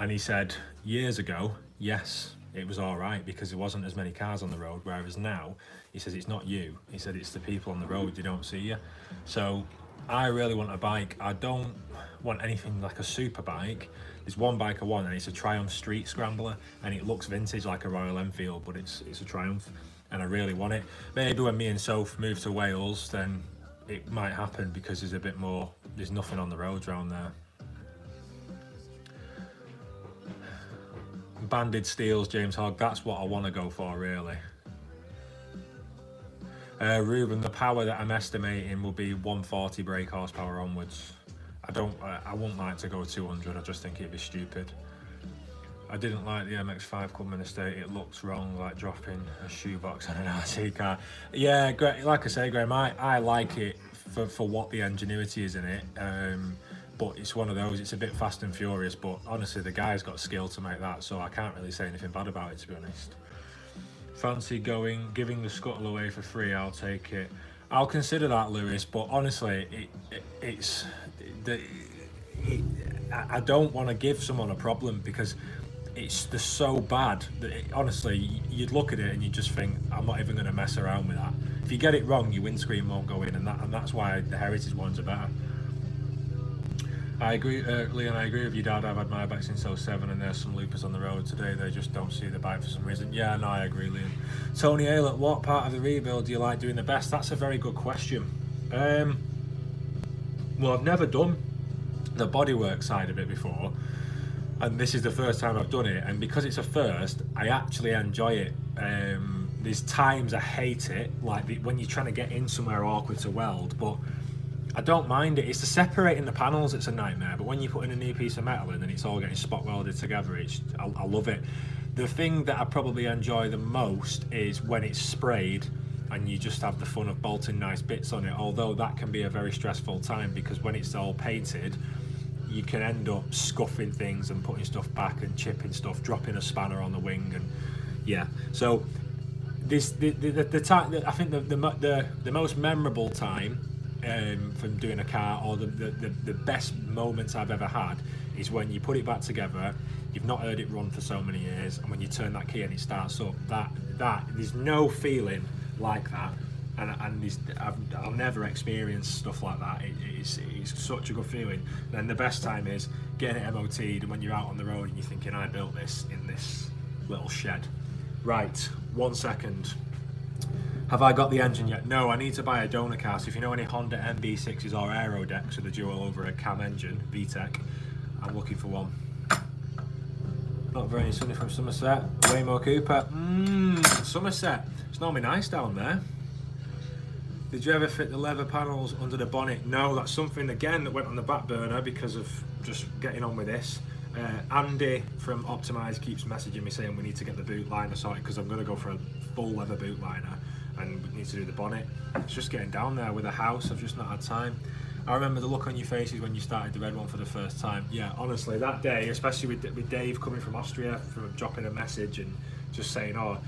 And he said years ago, yes, it was all right because there wasn't as many cars on the road. Whereas now, he says, it's not you. He said, it's the people on the road, they don't see you. So I really want a bike. I don't want anything like a super bike. There's one bike I want, and it's a Triumph Street Scrambler, and it looks vintage like a Royal Enfield, but it's a Triumph, and I really want it. Maybe when me and Soph move to Wales, then it might happen, because there's a bit more, there's nothing on the roads around there. Banded steels, James Hogg, that's what I want to go for, really. Ruben, the power that I'm estimating will be 140 brake horsepower onwards. I wouldn't like to go 200, I just think it'd be stupid. I didn't like the MX-5 coming estate. It looks wrong, like dropping a shoebox on an RC car. Yeah, great. Like I say, Graham, I like it for what the ingenuity is in it. But it's one of those, it's a bit fast and furious, but honestly, the guy's got skill to make that, so I can't really say anything bad about it, to be honest. Fancy giving the scuttle away for free, I'll take it. I'll consider that, Lewis, but honestly, I don't want to give someone a problem, because they're so bad that honestly, you'd look at it and you just think, I'm not even going to mess around with that. If you get it wrong, your windscreen won't go in, and that's why the heritage ones are better. I agree, Leon, I agree with you, Dad. I've had my bike since 07, and there's some loopers on the road today. They just don't see the bike for some reason. Yeah, no, I agree, Leon. Tony Aylett, what part of the rebuild do you like doing the best? That's a very good question. Well, I've never done the bodywork side of it before, and this is the first time I've done it, and because it's a first, I actually enjoy it. There's times I hate it, like when you're trying to get in somewhere awkward to weld, but I don't mind it. It's the separating the panels, it's a nightmare, but when you put in a new piece of metal in and it's all getting spot welded together, I love it. The thing that I probably enjoy the most is when it's sprayed and you just have the fun of bolting nice bits on it, although that can be a very stressful time, because when it's all painted, you can end up scuffing things and putting stuff back and chipping stuff, dropping a spanner on the wing, and yeah. So this the time, I think the most memorable time from doing a car, or the best moments I've ever had, is when you put it back together, you've not heard it run for so many years, and when you turn that key and it starts up, that there's no feeling like that, and I'll never experience stuff like that. It's such a good feeling. Then the best time is getting it MOT'd, and when you're out on the road and you're thinking, I built this in this little shed. Right, 1 second. Have I got the engine yet? No, I need to buy a donor car. So if you know any Honda MB6s or Aerodecks with a dual over a cam engine, VTEC, I'm looking for one. Not very sunny from Somerset. Waymo Cooper. Somerset. It's normally nice down there. Did you ever fit the leather panels under the bonnet? No, that's something again that went on the back burner because of just getting on with this. Andy from Optimize keeps messaging me saying we need to get the boot liner sorted, because I'm going to go for a full leather boot liner and we need to do the bonnet. It's just getting down there with the house. I've just not had time. I remember the look on your faces when you started the red one for the first time. Yeah, honestly, that day, especially with Dave coming from Austria, from dropping a message and just saying, oh,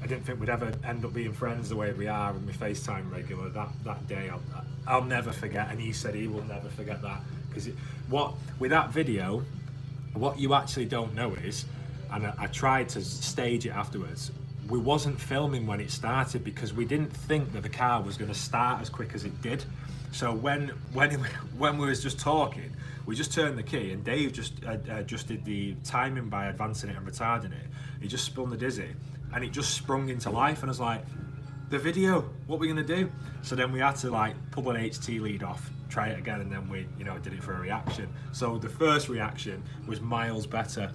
I didn't think we'd ever end up being friends the way we are, and we FaceTime regular. That day, I'll never forget, and he said he will never forget that. Because with that video, what you actually don't know is, and I tried to stage it afterwards, we wasn't filming when it started because we didn't think that the car was going to start as quick as it did. So when we was just talking, we just turned the key, and Dave just adjusted the timing by advancing it and retarding it. He just spun the dizzy, and it just sprung into life, and I was like, the video, what are we gonna do? So then we had to like pull an HT lead off, try it again, and then we did it for a reaction. So the first reaction was miles better.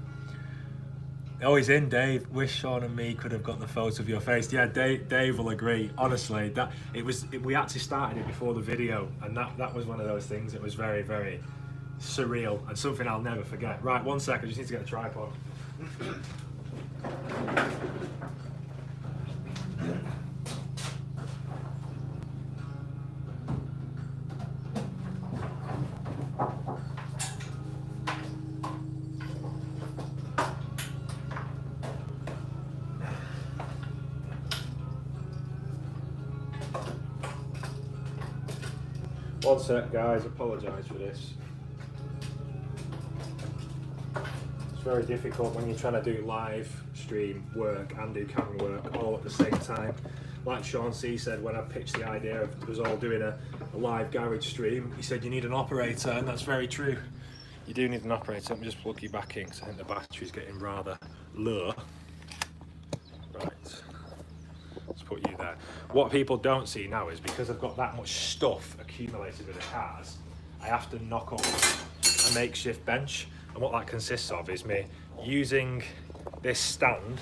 Oh, he's in, Dave. Wish Sean and me could have got the photo of your face. Yeah, Dave will agree. Honestly, we actually started it before the video, and that was one of those things. It was very, very surreal and something I'll never forget. Right, 1 second. I just need to get a tripod. One sec, guys, apologise for this. It's very difficult when you're trying to do live stream work and do camera work all at the same time. Like Sean C said when I pitched the idea of us all doing a live garage stream, he said you need an operator, and that's very true. You do need an operator. Let me just plug you back in because I think the battery's getting rather low. Right. Let's put you there. What people don't see now is because I've got that much stuff accumulated with the cars, I have to knock up a makeshift bench, and what that consists of is me using this stand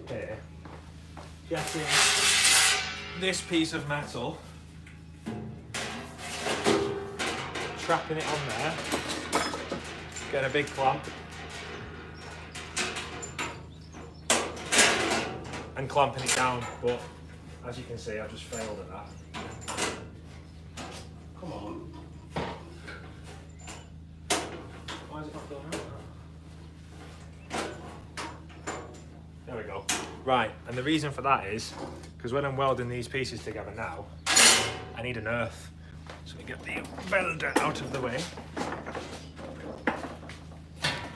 here, getting this piece of metal, trapping it on there, get a big clamp, and clamping it down, but as you can see, I've just failed at that. Come on. Why is it not going out? There we go. Right, and the reason for that is, because when I'm welding these pieces together now, I need an earth. So we get the welder out of the way.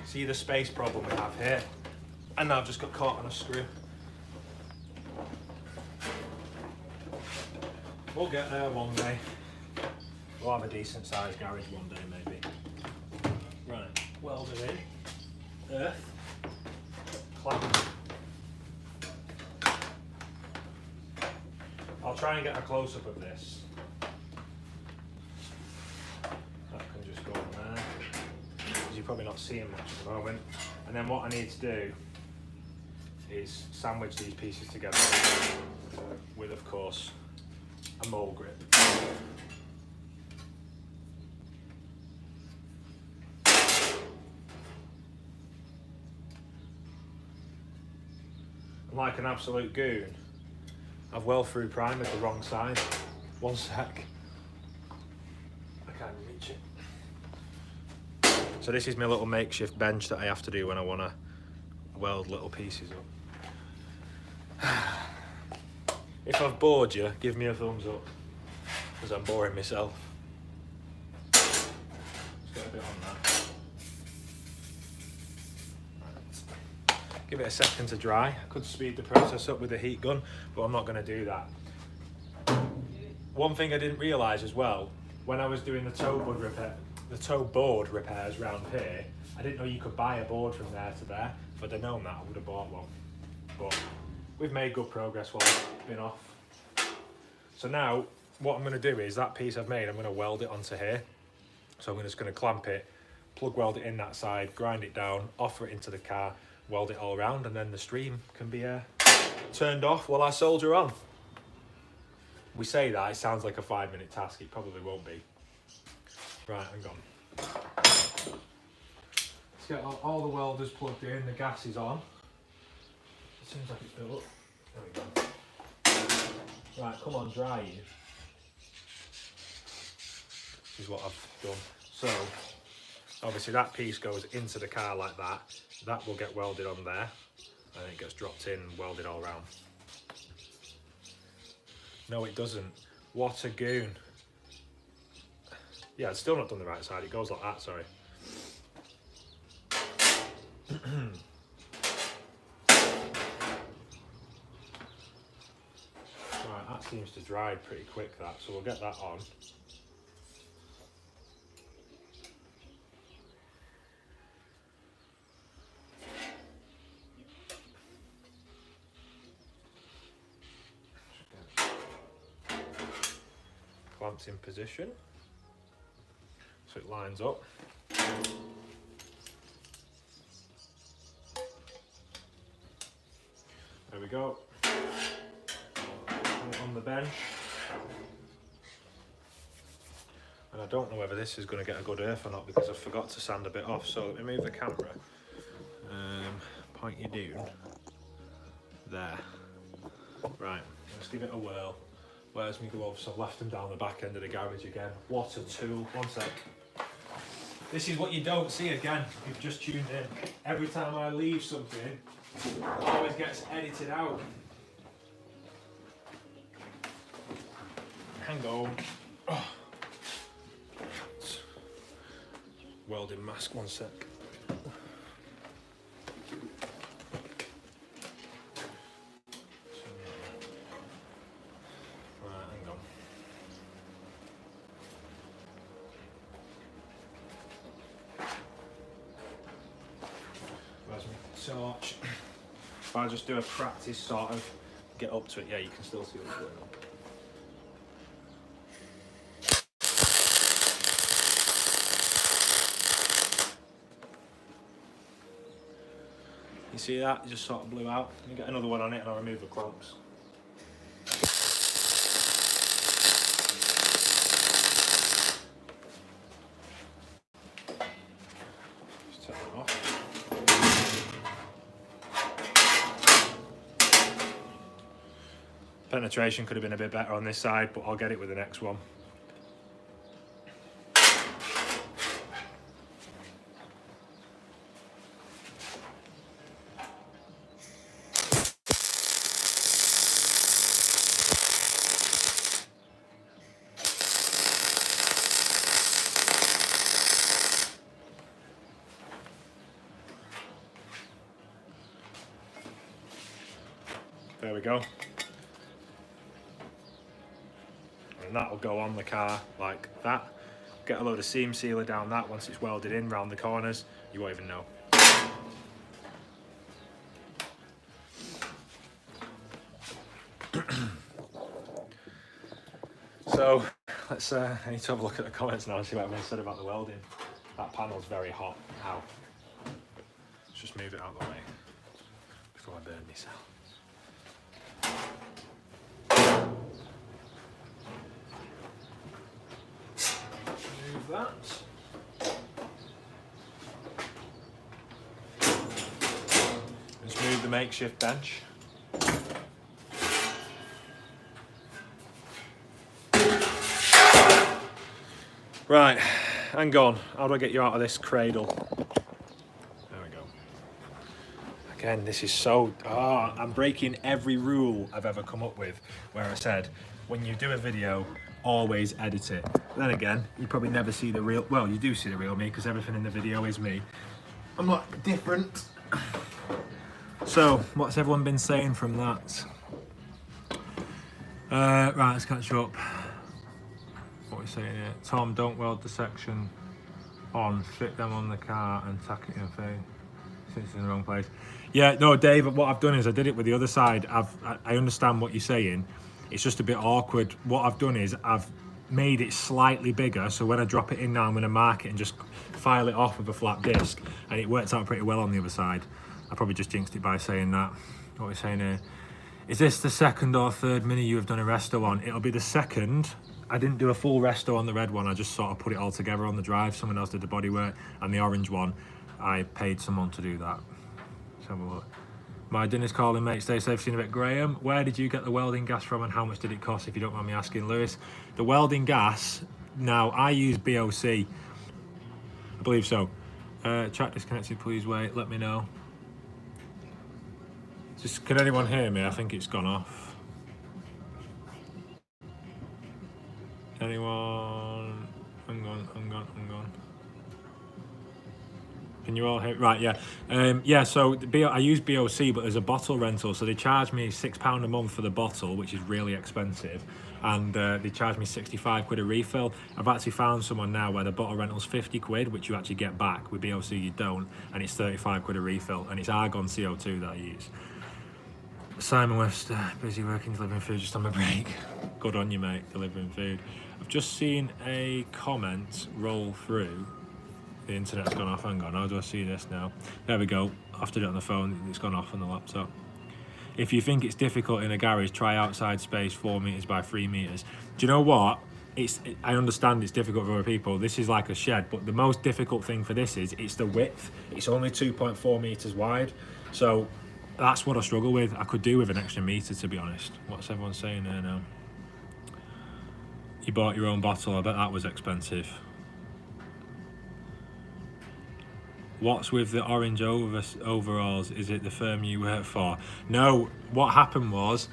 See the space problem we have here? And now I've just got caught on a screw. We'll get there one day. We'll have a decent sized garage one day maybe. Right, weld it in. Earth. Clamp. I'll try and get a close up of this. That can just go on there. Because you're probably not seeing much at the moment. And then what I need to do is sandwich these pieces together with, of course, a mole grip. And like an absolute goon, I've weld-through primed the wrong side. 1 sec. I can't reach it. So this is my little makeshift bench that I have to do when I want to weld little pieces up. If I've bored you, give me a thumbs up, because I'm boring myself. Let's get a bit on that. Right. Give it a second to dry. I could speed the process up with a heat gun, but I'm not going to do that. One thing I didn't realise as well, when I was doing the toe board repairs around here, I didn't know you could buy a board from there to there. If I'd have known that, I would have bought one. But we've made good progress while it's been off. So now, what I'm going to do is, that piece I've made, I'm going to weld it onto here. So I'm just going to clamp it, plug weld it in that side, grind it down, offer it into the car, weld it all around, and then the stream can be turned off while I soldier on. We say that, it sounds like a 5-minute task, it probably won't be. Right, hang on. Let's get all the welders plugged in, the gas is on. It seems like it's built up. There we go. Right, come on, dry you. This is what I've done. So, obviously that piece goes into the car like that. That will get welded on there. And it gets dropped in and welded all around. No, it doesn't. What a goon. Yeah, it's still not done the right side. It goes like that, sorry. Right, that seems to dry pretty quick, that, so we'll get that on. Clamps in position, so it lines up. There we go. On the bench. And I don't know whether this is going to get a good earth or not, because I forgot to sand a bit off. So let me move the camera. Point you down. There. Right, let's give it a whirl. Where's my gloves? I've left them down the back end of the garage again. What a tool. One sec. This is what you don't see again if you've just tuned in. Every time I leave something, it always gets edited out. Hang on. Oh. Welding mask, one sec. Torch. If I just do a practice sort of get up to it, yeah, you can still see what's going on. You see that? It just sort of blew out. Let me get another one on it and I'll remove the clamps. Just take that off. Penetration could have been a bit better on this side, but I'll get it with the next one. There we go. And that will go on the car like that. Get a load of seam sealer down that once it's welded in round the corners. You won't even know. So let's I need to have a look at the comments now and see what everyone said about the welding. That panel's very hot. Ow. Let's just move it out of the way before I burn myself. Move that. Let's move the makeshift bench. Right, hang on. How do I get you out of this cradle? There we go. Again, this is so... I'm breaking every rule I've ever come up with, where I said, when you do a video, always edit it. Then again, you probably never see the real... Well, you do see the real me, because everything in the video is me. I'm not different. So, what's everyone been saying from that? Right, let's catch up. What are we saying here? Tom, don't weld the section on, fit them on the car and tack it in face. It's in the wrong place. Yeah, no, Dave, what I've done is I did it with the other side. I understand what you're saying. It's just a bit awkward. What I've done is I've made it slightly bigger, so when I drop it in now, I'm going to mark it and just file it off with a flat disc, and it works out pretty well on the other side. I probably just jinxed it by saying that. What we're saying here. Is this the second or third mini you have done a resto on? It'll be the second. I didn't do a full resto on the red one. I just sort of put it all together on the drive. Someone else did the bodywork, and the orange one, I paid someone to do that. Let's have a look. My dinner's calling, mate. Stay safe. Seen a bit. Graham, where did you get the welding gas from, and how much did it cost, if you don't mind me asking? Lewis, the welding gas, now I use BOC. I believe so. Chat disconnected, please wait. Let me know. Just, can anyone hear me? I think it's gone off. Anyone? Hang on. Can you all hear? Right, yeah. Yeah, so I use BOC, but there's a bottle rental. So they charge me £6 a month for the bottle, which is really expensive. And they charge me 65 quid a refill. I've actually found someone now where the bottle rental's 50 quid, which you actually get back. With BOC you don't, and it's 35 quid a refill. And it's argon CO2 that I use. Simon Webster, busy working, delivering food just on my break. Good on you, mate, delivering food. I've just seen a comment roll through. The internet's gone off. Hang on, how do I see this now? There we go. I have to do it on the phone. It's gone off on the laptop. If you think it's difficult in a garage, try outside space 4 meters by 3 meters. Do you know what? I understand it's difficult for other people. This is like a shed, but the most difficult thing for this is it's the width. It's only 2.4 meters wide. So that's what I struggle with. I could do with an extra meter, to be honest. What's everyone saying there now? You bought your own bottle. I bet that was expensive. What's with the orange overalls? Is it the firm you work for? No, what happened was,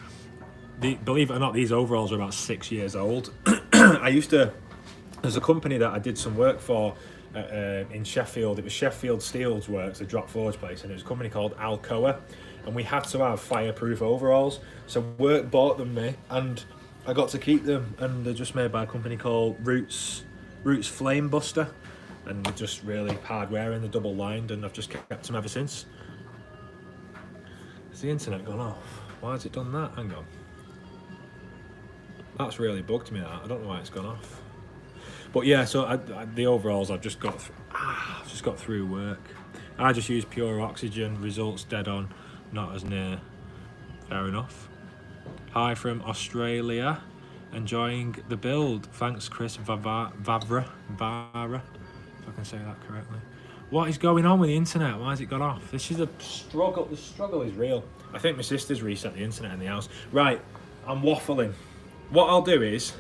believe it or not, these overalls are about 6 years old. There's a company that I did some work for in Sheffield. It was Sheffield Steel's Works, a drop forge place, and it was a company called Alcoa, and we had to have fireproof overalls. So work bought them me, and I got to keep them, and they're just made by a company called Roots Flame Buster. And they're just really hard wearing, they're double lined, and I've just kept them ever since. Has the internet gone off? Why has it done that? Hang on. That's really bugged me, that. I don't know why it's gone off. But yeah, so the overalls I've just got through work. I just use pure oxygen, results dead on, not as near. Fair enough. Hi from Australia, enjoying the build. Thanks, Chris Vavra. If I can say that correctly. What is going on with the internet? Why has it gone off? This is a struggle. The struggle is real. I think my sister's reset the internet in the house. Right, I'm waffling. What I'll do is,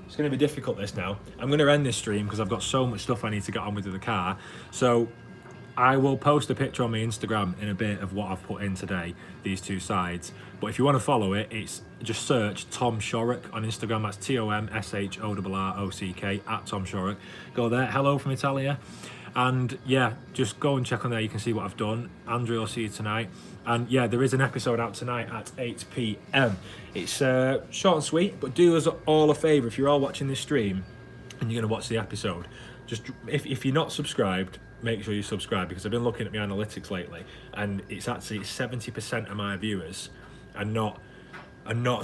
it's going to be difficult this now. I'm going to end this stream because I've got so much stuff I need to get on with the car. So I will post a picture on my Instagram in a bit of what I've put in today, these two sides. But if you want to follow it, it's just search Tom Shorrock on Instagram. That's TOMSHORROCK at Tom Shorrock. Go there. Hello from Italia. And yeah, just go and check on there. You can see what I've done. Andrew will see you tonight. And yeah, there is an episode out tonight at 8 p.m. It's short and sweet, but do us all a favour. If you're all watching this stream and you're going to watch the episode, just if you're not subscribed, make sure you subscribe, because I've been looking at my analytics lately, and it's actually 70% of my viewers are not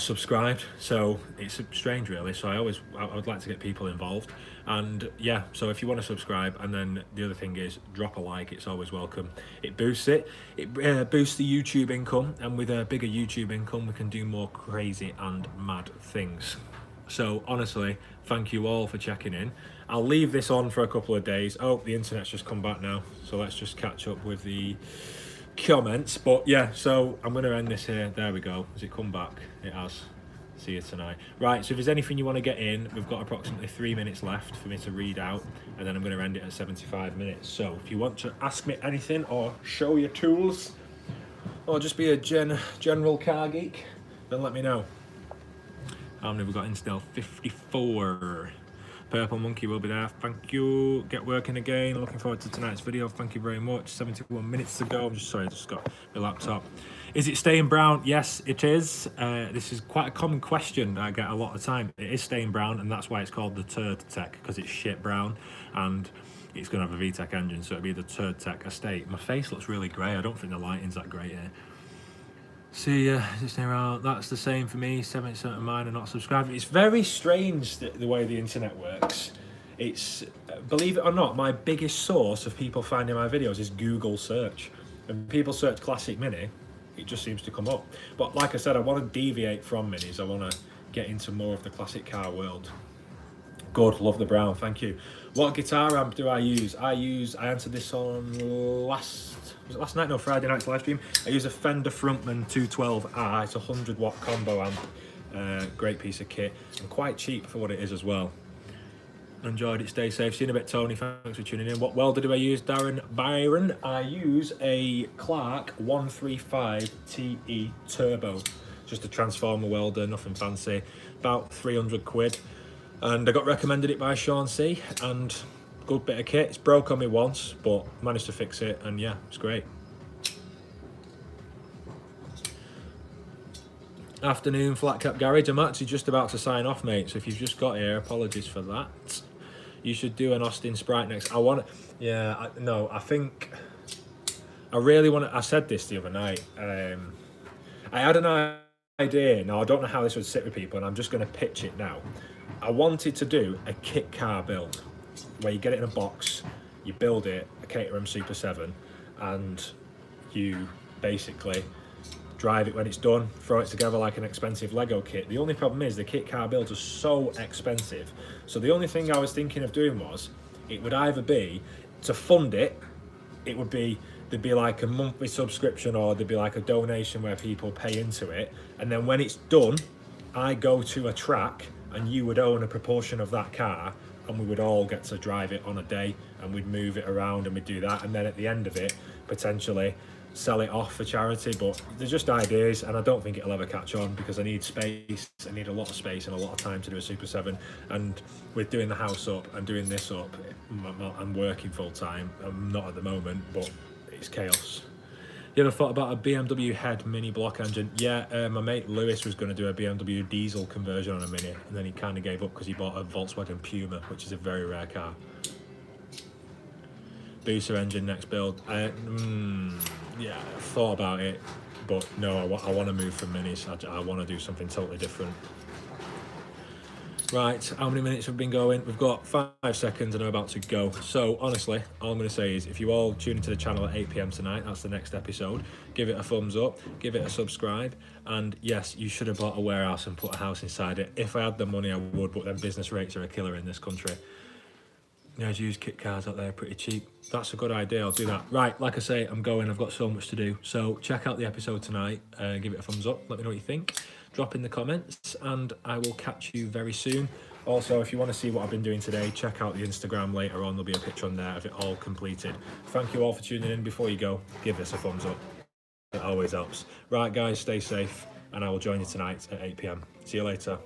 subscribed. So it's strange, really. So I would like to get people involved. And yeah, so if you want to subscribe, and then the other thing is drop a like. It's always welcome. It boosts it. It boosts the YouTube income, and with a bigger YouTube income, we can do more crazy and mad things. So honestly, thank you all for checking in. I'll leave this on for a couple of days. Oh, the internet's just come back now. So let's just catch up with the comments. But yeah, so I'm going to end this here. There we go. Has it come back? It has. See you tonight. Right, so if there's anything you want to get in, we've got approximately 3 minutes left for me to read out, and then I'm going to end it at 75 minutes. So if you want to ask me anything or show your tools, or just be a general car geek, then let me know. How many have we got in still? 54. Purple Monkey will be there. Thank you. Get working again. Looking forward to tonight's video. Thank you very much. 71 minutes to go. I'm just sorry, I just got my laptop. Is it staying brown? Yes, it is. This is quite a common question I get a lot of time. It is staying brown, and that's why it's called the Turd Tech, because it's shit brown, and it's going to have a VTEC engine, so it'll be the Turd Tech Estate. My face looks really grey. I don't think the lighting's that great here. See, that's the same for me. 70% of mine are not subscribing. It's very strange the way the internet works. It's, believe it or not, my biggest source of people finding my videos is Google search. When people search Classic Mini, it just seems to come up. But like I said, I want to deviate from minis. I want to get into more of the classic car world. Good, love the brown, thank you. What guitar amp do I use? I answered this on was it last night? No, Friday night's live stream. I use a Fender Frontman 212R. It's a 100-watt combo amp. Great piece of kit, and quite cheap for what it is as well. Enjoyed it, stay safe. See you in a bit, Tony. Thanks for tuning in. What welder do I use, Darren Byron? I use a Clark 135 TE Turbo. Just a transformer welder, nothing fancy. About 300 quid. And I got recommended it by Sean C, and good bit of kit. It's broke on me once, but managed to fix it, and yeah, it's great. Afternoon, Flat Cap Garage. I'm actually just about to sign off, mate, so if you've just got here, apologies for that. You should do an Austin Sprite next. I think I really want to. I said this the other night. I had an idea. Now I don't know how this would sit with people, and I'm just going to pitch it now. I wanted to do a kit car build where you get it in a box, you build it, a Caterham Super 7, and you basically drive it when it's done, throw it together like an expensive Lego kit. The only problem is the kit car builds are so expensive. So the only thing I was thinking of doing was, it would either be to fund it, there'd be like a monthly subscription, or there'd be like a donation where people pay into it, and then when it's done, I go to a track and you would own a proportion of that car, and we would all get to drive it on a day, and we'd move it around and we'd do that, and then at the end of it, potentially sell it off for charity. But they're just ideas, and I don't think it'll ever catch on because I need space. I need a lot of space and a lot of time to do a Super 7, and with doing the house up and doing this up, I'm working full time. I'm not at the moment, but it's chaos. You ever thought about a BMW head mini block engine? Yeah, my mate Lewis was going to do a BMW diesel conversion on a mini, and then he kind of gave up because he bought a Volkswagen Puma, which is a very rare car. Booster engine next build. Yeah, I thought about it, but no, I want to move from minis. I want to do something totally different. Right, how many minutes have we been going? We've got 5 seconds and I'm about to go. So honestly, all I'm going to say is, if you all tune into the channel at 8 PM tonight, that's the next episode, give it a thumbs up, give it a subscribe, and yes, you should have bought a warehouse and put a house inside it. If I had the money, I would, but then business rates are a killer in this country. There's used kit cars out there, pretty cheap. That's a good idea, I'll do that. Right, like I say, I'm going, I've got so much to do. So check out the episode tonight, give it a thumbs up, let me know what you think. Drop in the comments, and I will catch you very soon. Also, if you want to see what I've been doing today, check out the Instagram later on. There'll be a picture on there of it all completed. Thank you all for tuning in. Before you go, give this a thumbs up. It always helps. Right, guys, stay safe, and I will join you tonight at 8 PM. See you later.